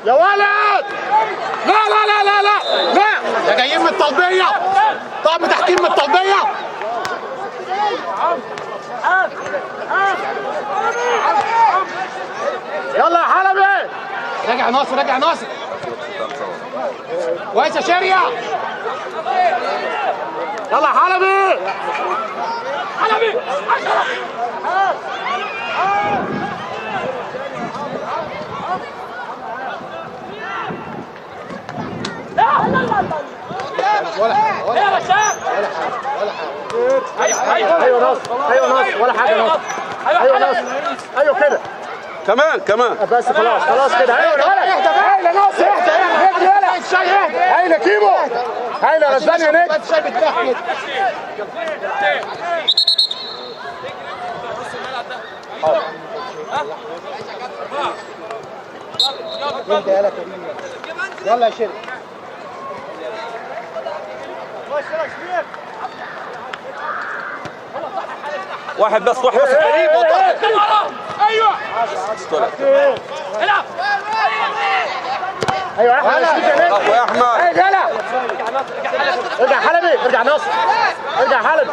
يا ولد لا لا لا لا لا لا ده جايين من الطلبيه طقم تحكيم من الطلبيه يلا يا حلبي راجع ناصر كويس يا شارية يلا حلبي
حلبي 10
ولا حاجه
يا بشار
ايوه ناصر ايوه ناصر ولا حاجه ناصر ايوه ناصر ايوه كده
كمان
بس خلاص كده ايوه اهدى بقى يا ناصر اهدى هايله كيمو هايله رزاني هناك يلا يا شيخ
واحد بس كريم
ايوه العب
ايوه يا احمد
برافو يا احمد
يلا ارجع حلبي ارجع ناصر ارجع حلبي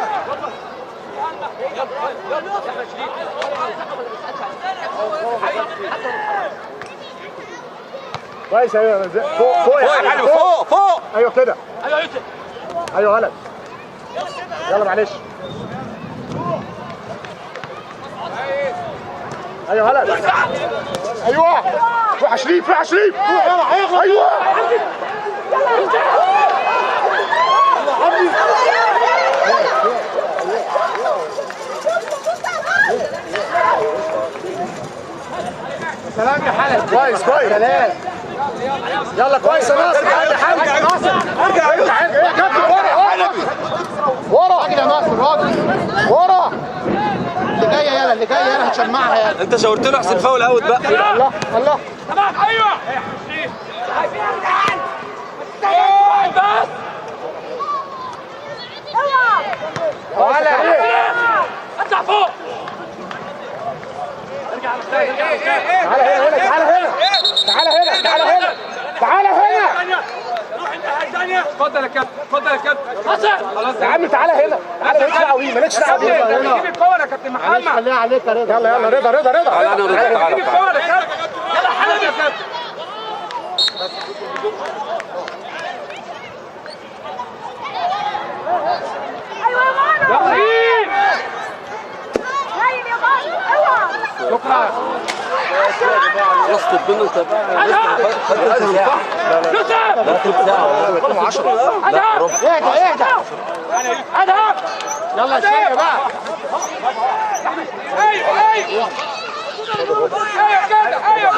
كويس ايوه فوق
يا حلو فوق
ايوه كده
ايوه يوسف
ايوه ولد يلا معلش ايوه ولد ايوه روح يا شريف روح يا شريف ايوه سلام يا حلب كويس سلام يلا كويس يا ناصر ارجع ناصر ارجع يا كابتن ورا راجل يا ناصر راجل ورا اللي جايه يلا هتشمعها يلا
انت شاورت له احسن فاول اوت بقى
الله
تمام ايوه بس
ولا ايه
اطلع فوق
تعال هنا
روح انت ثانيه اتفضل يا كابتن خلاص
يا عم تعال هنا مالكش دعوه بيه
جيب الكوره يا كابتن محمد
خليها عليك يا رضا يلا رضا
جيب الكوره يا كابتن يلا حلب يا كابتن
ايوه يا مانو هايل يا مانو اوعى
شكرا
خلاص طبنا انت
اهدى يلا يا شيخ بقى
ايوه كده
اهدى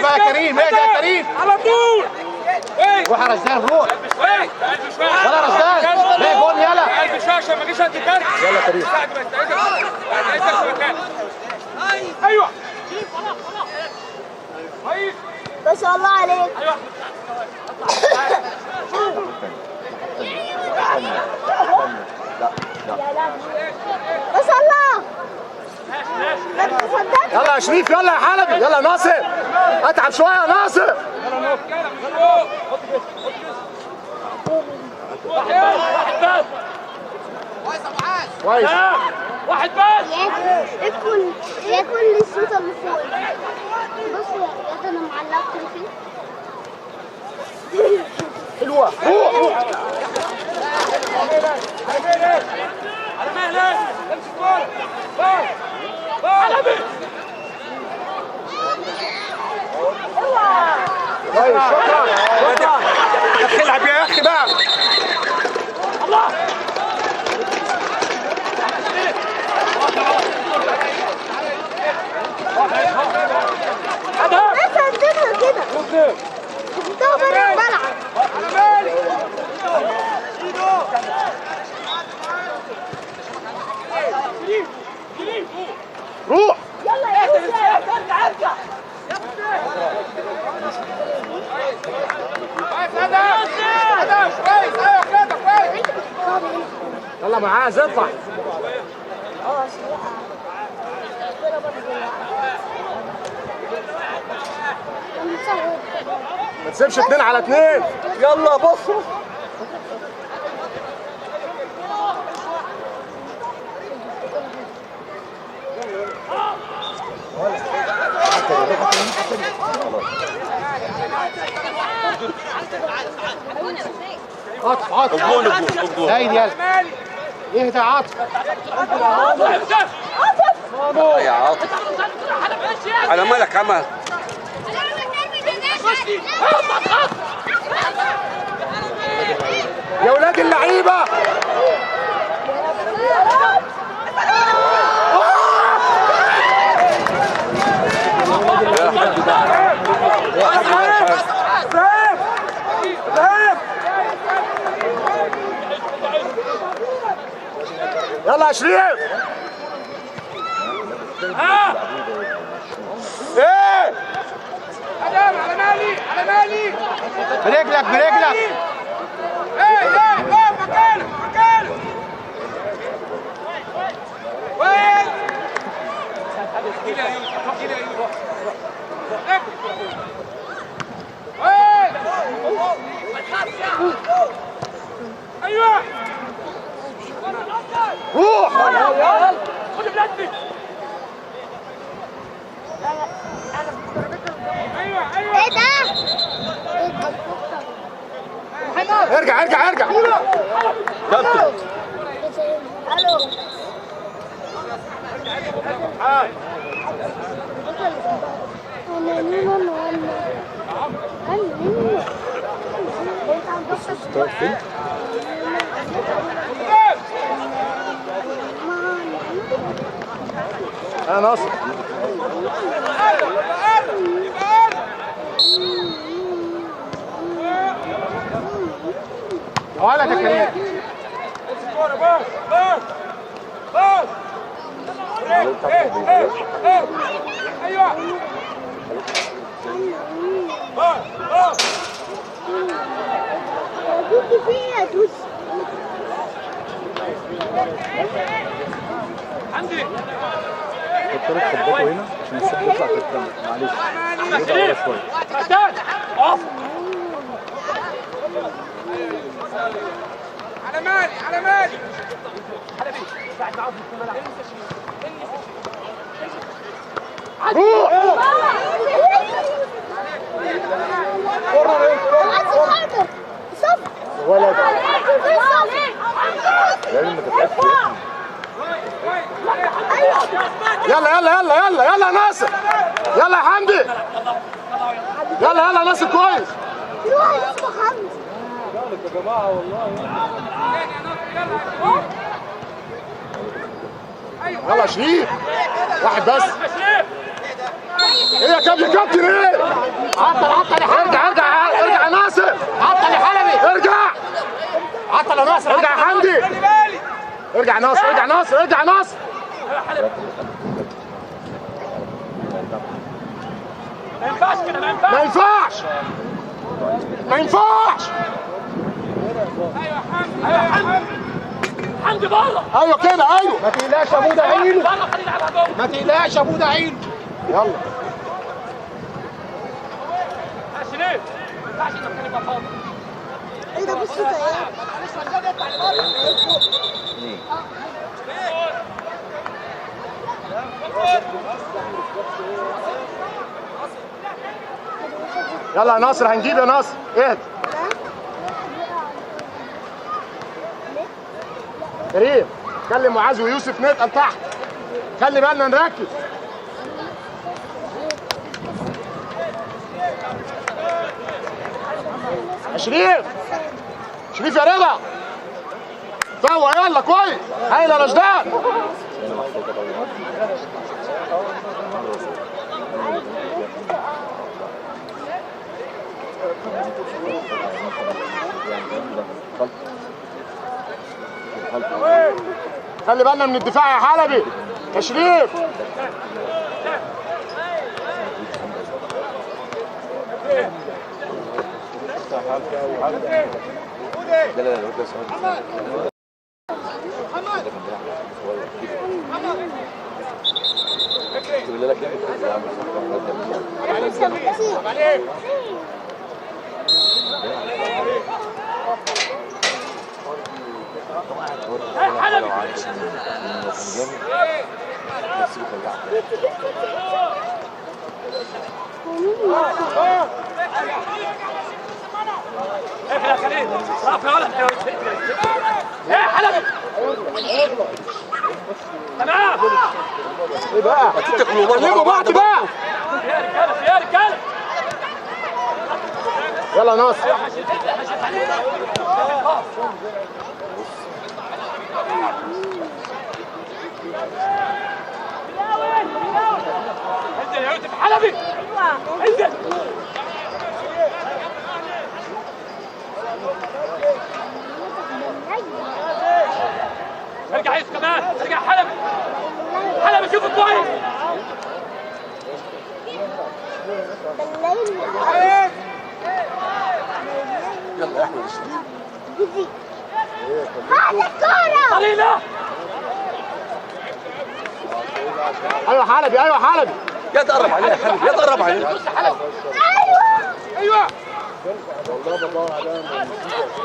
بقى يا كريم
على طول
روح يا رزان روح يلا رزان ليه جون يلا
قلب الشاشه ما جيش هتكرر
يلا كريم
ايوه كويس
ما شاء الله عليك
ايوه
ما شاء الله ما تصدقش
يلا يا شريف يلا يا حلبي يلا ناصر اتعب شويه يا ناصر كويس
واحد بس
ياكل الشوطه اللي فوق بص يا انا معلقه التليفون
حلوه روح
على مهلك امسك كوره حلبي
كويس شكرا يا اخي العب يا اخي بقى
الله
بس هنزلها كده انتوا بره الملعب
على بالي
روح
يلا يا يوسف
ارجع كويس ايوه كده كويس
يلا معاه اطلع ما تسيبش 2 على 2
يلا بصوا
عاطف عاطف
الجون الجون الجون.
زايد يلا اهدى يا عاطف.
يا عاطف على مالك عمل.
يا ولاد اللعيبه يلا يا شريف. ايه
ادم على مالي على مالي.
برجلك برجلك.
ايه مكانك مكانك. وين؟ كده يا يوسف كده يا يوسف. وين؟ ايوه
روح
خد بلادي. ايوه
ايه ده؟
ارجع ارجع ارجع.
كابتن
الو
يا ناصر ولد يا كريم.
ايوه
دوسي فيها دوسي.
عندي
الطريق خبطه هنا عشان الصوت يطلع في الكاميرا. معلش
شريف معتاد اقف على مالي على مالي.
ولد
لازم ما تبقاش
يلا يلا يلا يلا يلا يا ناصر. يلا يا حمدي. يلا يلا يا ناصر كويس. يلا يا شريف واحد بس. ايه يا كابتن ايه؟ عطل يا حمدي. ارجع يا ناصر. عطل يا حلبي. ارجع عطل يا ناصر. ارجع يا حمدي. ارجع يا ناصر. ارجع يا ناصر.
ما ينفعش كده ما ينفعش.
ما ينفعش.
ايوه حمدي حمدي بره.
ايوه كده ايوه. ما تقلقش يا ابو ده عينه.
بره خليه يلعبها جوه.
ما تقلقش يا ابو ده عينه. يلا
يا شريف ما ينفعش انك تبقى فاضي.
ايه ده بص ده
يلا يا ناصر هنجيب يا ناصر. اهدى كريم. كلم معاذ ويوسف نتقل تحت. خلي بالنا نركز. يا شريف يا رضا فوق. يلا كويس. هايل يا رشدان. خلي بالنا من الدفاع يا حلبي. يا شريف
اقفل يا خليل رافع يا ولد ايه حلبي تمام
ايه بقى؟ هتتكلموا بعض بقى.
يا رجاله يا رجاله
يلا ناصر.
انزل يا يوسف حلبي انزل ارجع يوسف كمان ارجع حلبي حلبي شوف كويس
يلا يا احمد
هات الكورة.
قليلة
ايوه حلبي ايوه حلبي.
يا تقرب عليه يا حبيبي يا تقرب عليه.
ايوه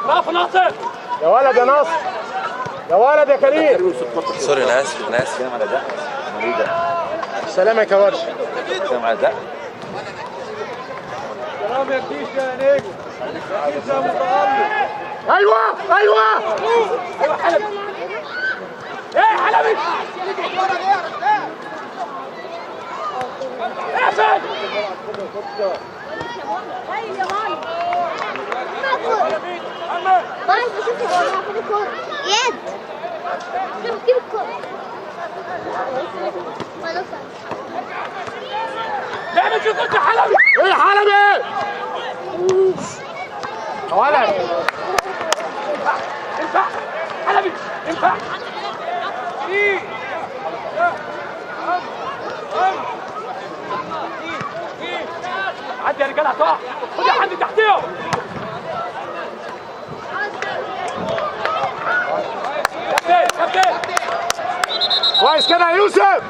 برافو ناصر
يا ولد يا ناصر يا ولد يا كريم.
سوري انا اسف انا اسف.
على ده ايه ده؟
سلام يا كوارش.
كلام على ده
ايوه ايوه
ايوه حلبي ايه حلبي اقفل
باي بشوف الكورة. هاخد الكورة. يد. شوف جيب الكورة. خلاص.
نعمل شو قلت حلبي
ايه حلبي يا ولد.
انفع حلبي انفع عدي يا رجاله هتقع خد يا حد تحتيهم كابتن كابتن
كويس كده يا يوسف.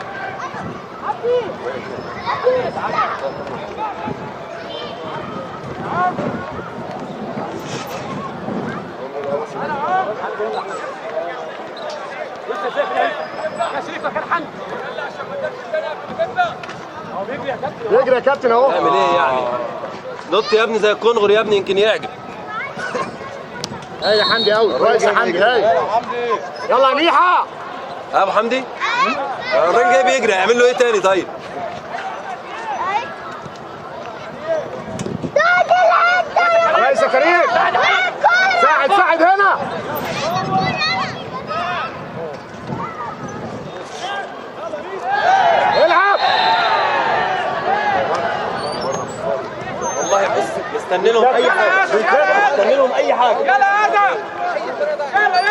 لسه شايف يا شريف مكان حمد هو بيجري يا كابتن
يجري يا كابتن اهو.
نعمل ايه يعني؟ نط يا ابني زي الكونغر يا ابني يمكن يعجب.
هاي يا حمدي قوي كويس يا حمدي. هاي يلا يا ميحة.
ها ابو حمدي؟ الراجل جاي بيجري هيعمل له ايه تاني طيب؟
كويس يا كريم. ساعد ساعد هنا. العب.
والله بص مستني لهم اي حاجه مستني لهم اي حاجه.
يلا ادم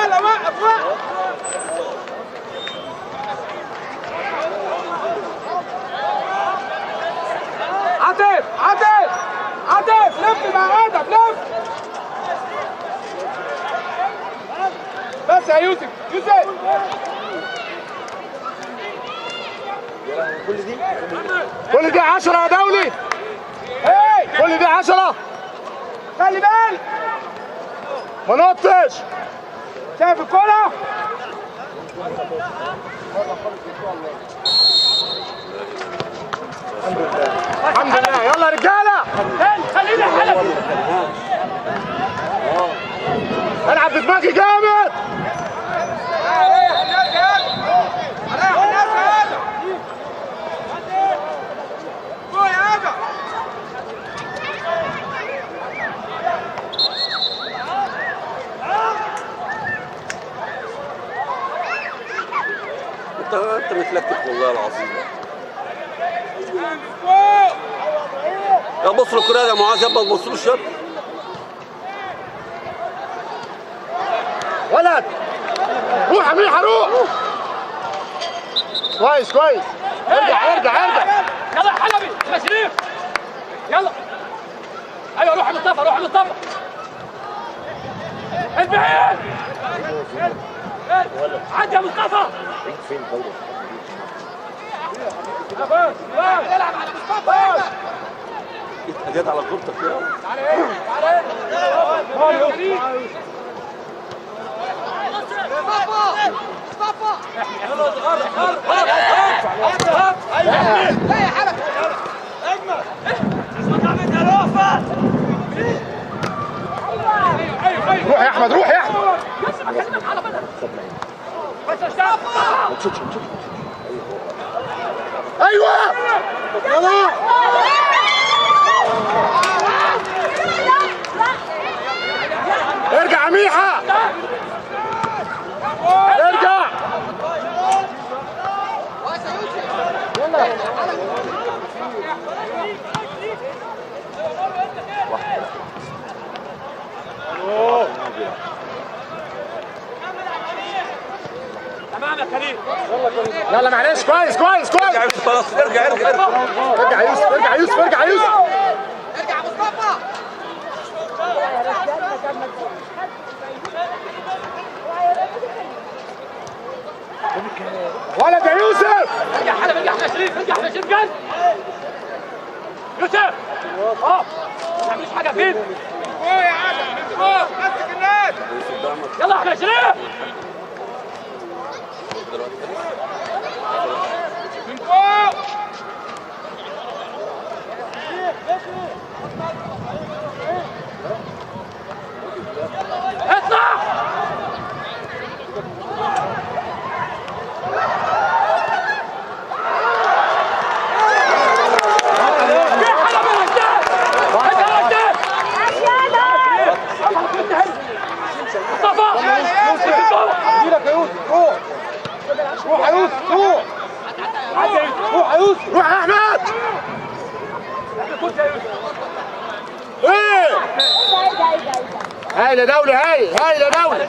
يلا وقف وقف عاطف عاطف عاطف لف مع ادم لف بس يا يوسف يوسف
كل دي 10 يا دولي. كل دي 10.
خلي بالك
ما نطش.
شايف الكرة
الحمد لله. يلا يا رجاله
خلينا حلبي
العب بدماغي جامد.
انت متلكك والله العظيم. يا بص الكرة يا معاذ يابا تبص له الشاب.
ولد روح يا ميحة روح. كويس كويس. ارجع ارجع ارجع.
يلا يا حلبي يا شريف يلا ايوه روح يا مصطفى روح يا مصطفى البعيد عدي يا مصطفى العب على مصطفى
اتهديت على كورتك يا
روح يا احمد روح يا احمد. ايوه يلا ارجع يا ميحة ارجع.
تمام يا كريم.
يلا معلش كويس كويس كويس.
ارجع يوسف خلاص ارجع ارجع ارجع.
ارجع يا يوسف ارجع يا يوسف ارجع يا يوسف.
ارجع مصطفى.
ولد يا يوسف.
ارجع حلب ارجع يا شريف ارجع يا شريف جد. يوسف اه ما تعملش حاجه فين. فوق يا عادل من فوق مسك الناس. يلا يا شريف من فوق. اطلع.
روح يا يوسف روح. روح يا يوسف روح يا احمد. ايه هاي يا دولي هاي يا دولي.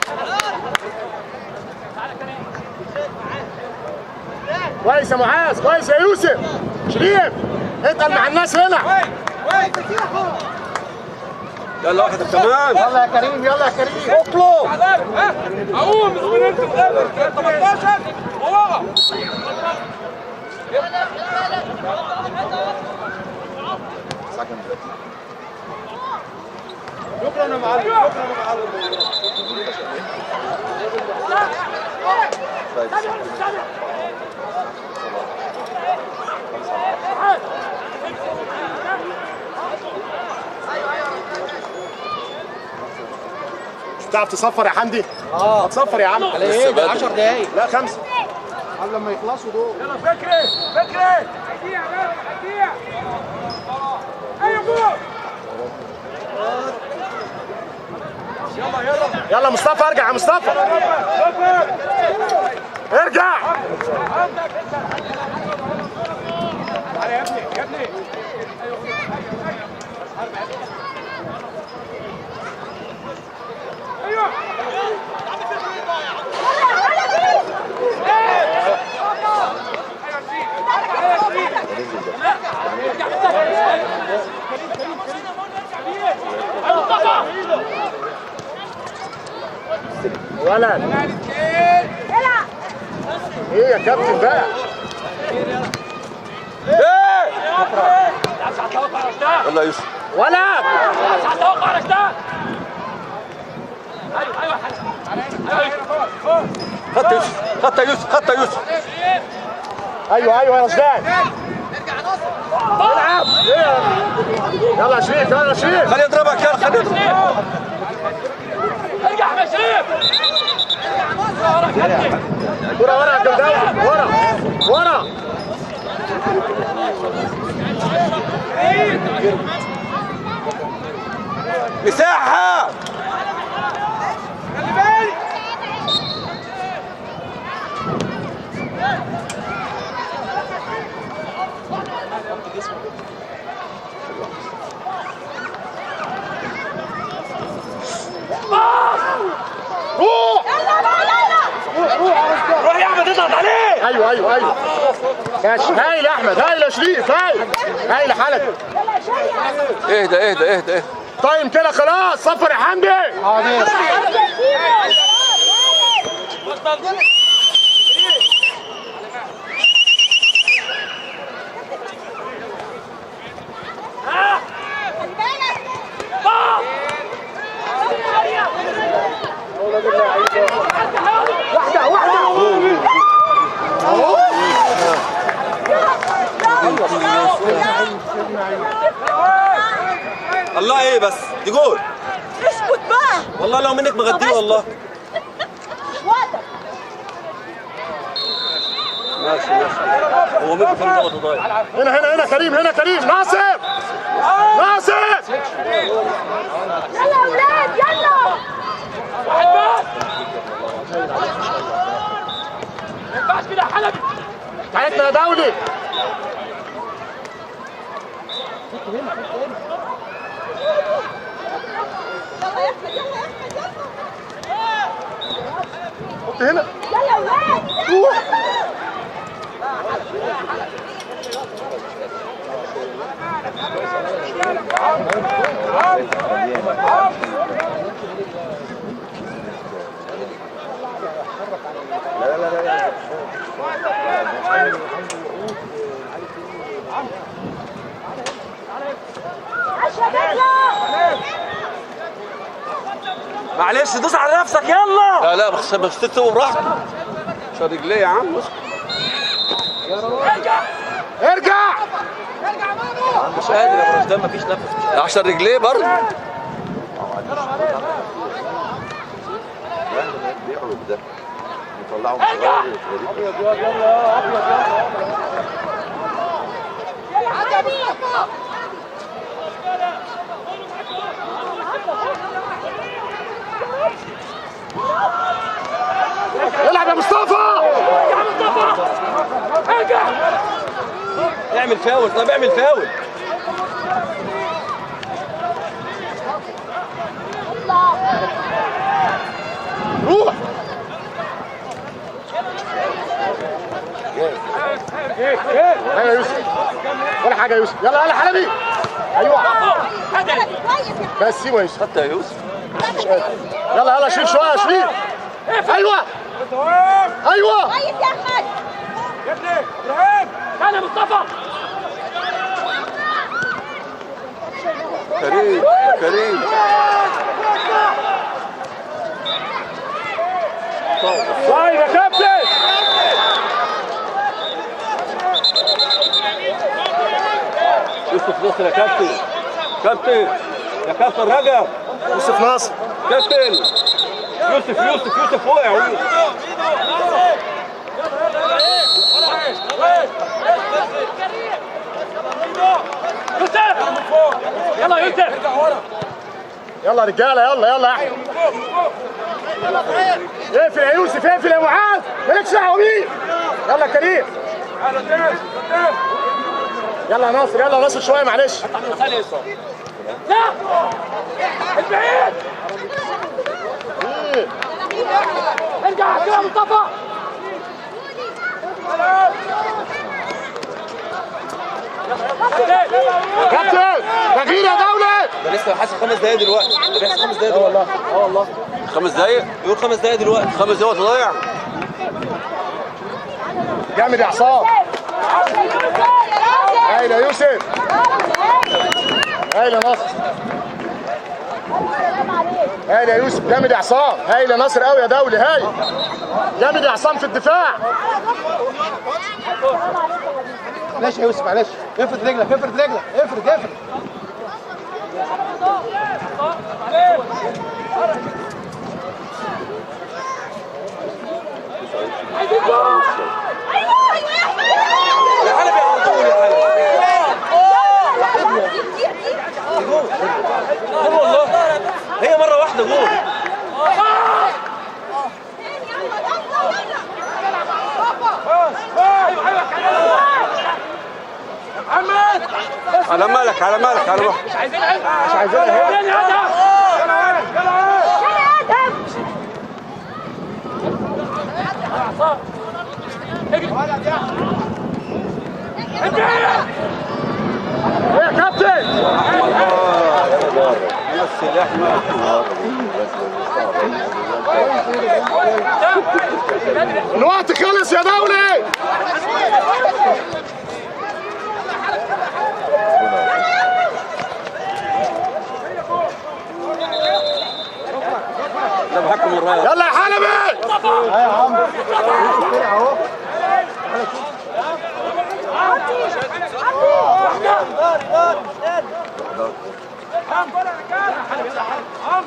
كويس يا معاذ كويس يا يوسف. شريف اتقل مع الناس هنا.
يلا واحدة كمان.
يلا يا كريم يلا يا كريم اطلب.
اقوم من انت 18 وورا.
شكرا يا معلم شكرا يا معلم. تعرف تصفر يا حمدي؟ هتصفر يا عم. على ايه ده 10 دقايق؟ لا 5 قبل لما يخلصوا دول.
يلا فكري فكري. هديع هديع. ايوه جول.
يلا مصطفى ارجع يا مصطفى. ارجع.
تعالى يا ابني يا ابني. ايوه
ولد ايه يا كابتن بقى؟
ايه
هتوقع رشدان.
يلا يا يوسف.
ولد
هتوقع رشدان. ايوه ايوه
خدت يوسف خدت يوسف خدت يوسف.
ايوه يا رشدان.
ارجع ناصر.
العب يلا يا شريف يلا يا شريف.
خليه يضربها كان خليه يضربها.
ارجع يا شريف.
كرة ورا يا كابتن ورا ورا.
مساحة.
خلي بالك. روح يا احمد اضغط عليه.
ايوه ماشي. هايل يا احمد هايل يا شريف هايل حلقة.
اهدى.
طيب كده خلاص صفر يا حمدي. واحدة
الله ايه بس دي جول.
اسكت بقى.
والله لو منك مغديه والله. ماشي هو مين كان ضغط ضايع؟
هنا كريم، هنا كريم. ناصر ناصر
يلا يا ولاد يلا.
واحد بس. ما ينفعش كده يا حلبي.
بتاعتنا يا دولي. حط هنا.
يلا يا ولاد.
معلش دوس على نفسك يلا. لا بس تسوي براحتك عشان رجليه يا عم.
ارجع.
مش قادر يا برشدان مفيش نفس. مش قادر عشان رجليه برضه.
بيعرض ده يطلعوا صغير
العب يا مصطفى.
يا مصطفى ارجع.
اعمل فاول. طب اعمل فاول.
روح. ايوه يا يوسف. ولا حاجه يا يوسف. يلا يلا حلبي. ايوه بس سيبه يا يوسف.
حتى يا يوسف.
يلا يلا شريف شويه يا شريف. ايوه ايوه.
كويس يا احمد.
يا ابني ابراهيم كان يا مصطفى.
كريم كريم.
طيب يا كابتن.
يوسف ناصر يا كابتن. كابتن يا كابتن رجب.
يوسف ناصر.
كابتن يوسف وقع.
يوسف يلا يوسف.
يلا رجاله يلا يلا يا احمد. اقفل يا يوسف. اقفل يا معاذ. مالكش دعوه بيه. يلا كريم. يلا يا ناصر. يلا يا ناصر شويه معلش.
لا البعيد. ارجع كده يا مصطفى.
كابتن تغيير يا دولة.
ده لسه حاسب 5 دقايق دلوقتي. ده بيحسب 5 دقايق والله. والله 5 دقايق. يقول 5 دقايق دلوقتي. 5 دقايق ضايع.
جامد يا عصام. هايل يا يوسف. هايل يا ناصر. هايل يا يوسف. جامد يا عصام. هايل يا ناصر قوي يا دولي. هايل. جامد يا عصام في الدفاع. معلش يا يوسف معلش. افرد رجلك افرد رجلك. افرد.
يا حلبي على طول يا حلبي. جول والله. هي مرة واحدة جول. على مالك على مالك على مالك.
مش عايزينها
يا كابتن.
السلاح
الوقت خلص يا دولي.
ده بحكم الرايه.
يلا يا حلبي. يا عم اهو.
عم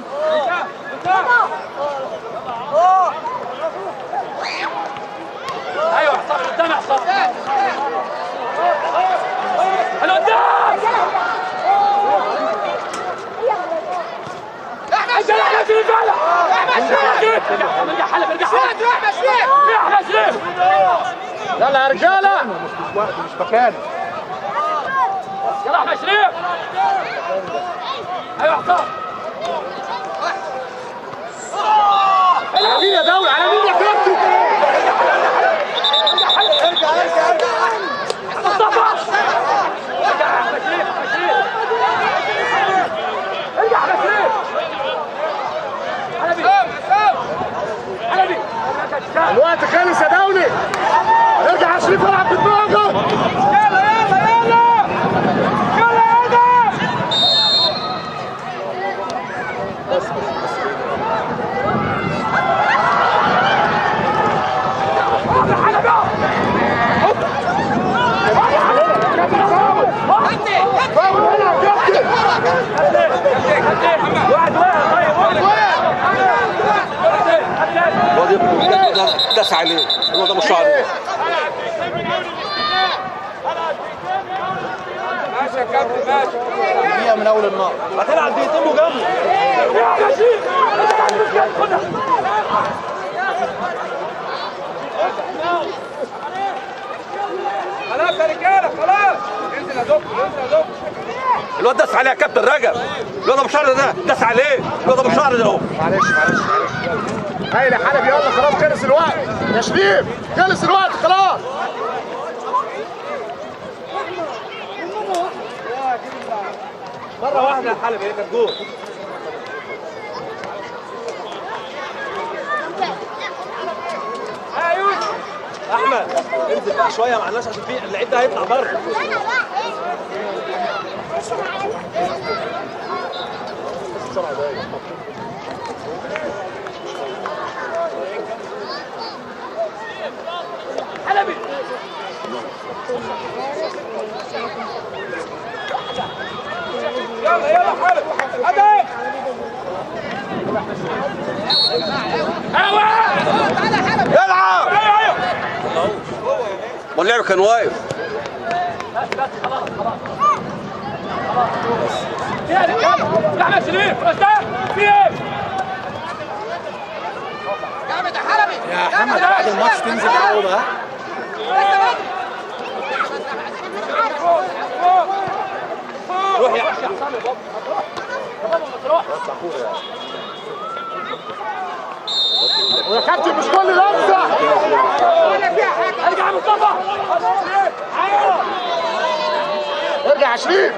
ايوه حصان قدام يا حصان. انا قدام. انت لا تجري فعلا. ارجع حلب ارجع حلب. يا شريف.
يلا يا رجاله مش مكان.
يلا احمد شريف. ايوه حصان.
على مين يا دولة؟ على مين يا كابتن؟
ارجع مصطفى. ارجع يا احمد شريف. ارجع يا احمد شريف. حلبي.
الوقت خلص يا دولي. ارجع يا شريف العب بدماغك.
داس عليه هو ده مش عارف.
ماشي يا كابتن ماشي.
دقيقة من أول النار.
هتلعب دقيقتين وجنبه.
خلاص يا رجاله خلاص. انزل يا دكتور انزل يا دكتور.
الواد داس عليه يا كابتن رجب. الواد ابو شعر ده داس عليه. الواد ابو شعر ده اهو.
معلش. هايل يا حلبي يلا خلاص خلص الوقت. يا شريف خلص الوقت خلاص.
مرة واحدة يا حلبي هي كانت جول.
يا يوسف.
احمد انزل بقى شوية مع الناس عشان في اللعيب ده هيطلع بره.
حلبي.
يلا حلب. هدف.
العب. واللعب كان واقف.
بس خلاص. يا رجاله. يا احمد شريف. في ايه؟
جامد يا حلبي.
يا محمد بعد الماتش تنزل تعوض ها؟
روح يا
ويا كابتن مش كل لمسه.
ارجع يا مصطفى.
ارجع يا شريف.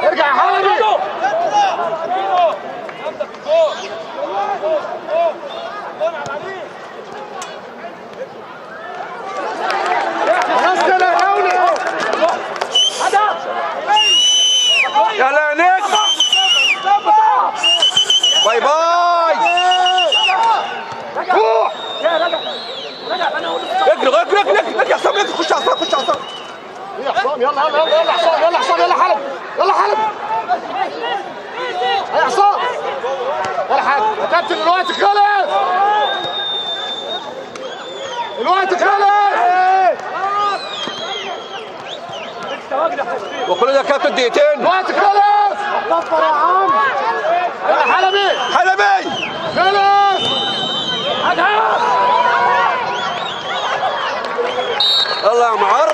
ارجع يا حلبي. خلاص كده يا دولي.
يلا نجم. باي باي.
روح.
اجري يا حسام. خش على حسام.
يا حسام يلا حسام يلا حلب. يا حسام. ولا حاجه يا كابتن الوقت خلص.
وكل ده كابتن دقيقتين.
الوقت خلص. كفر يا عم. يلا حلبي. خلص.
يلا يا معر.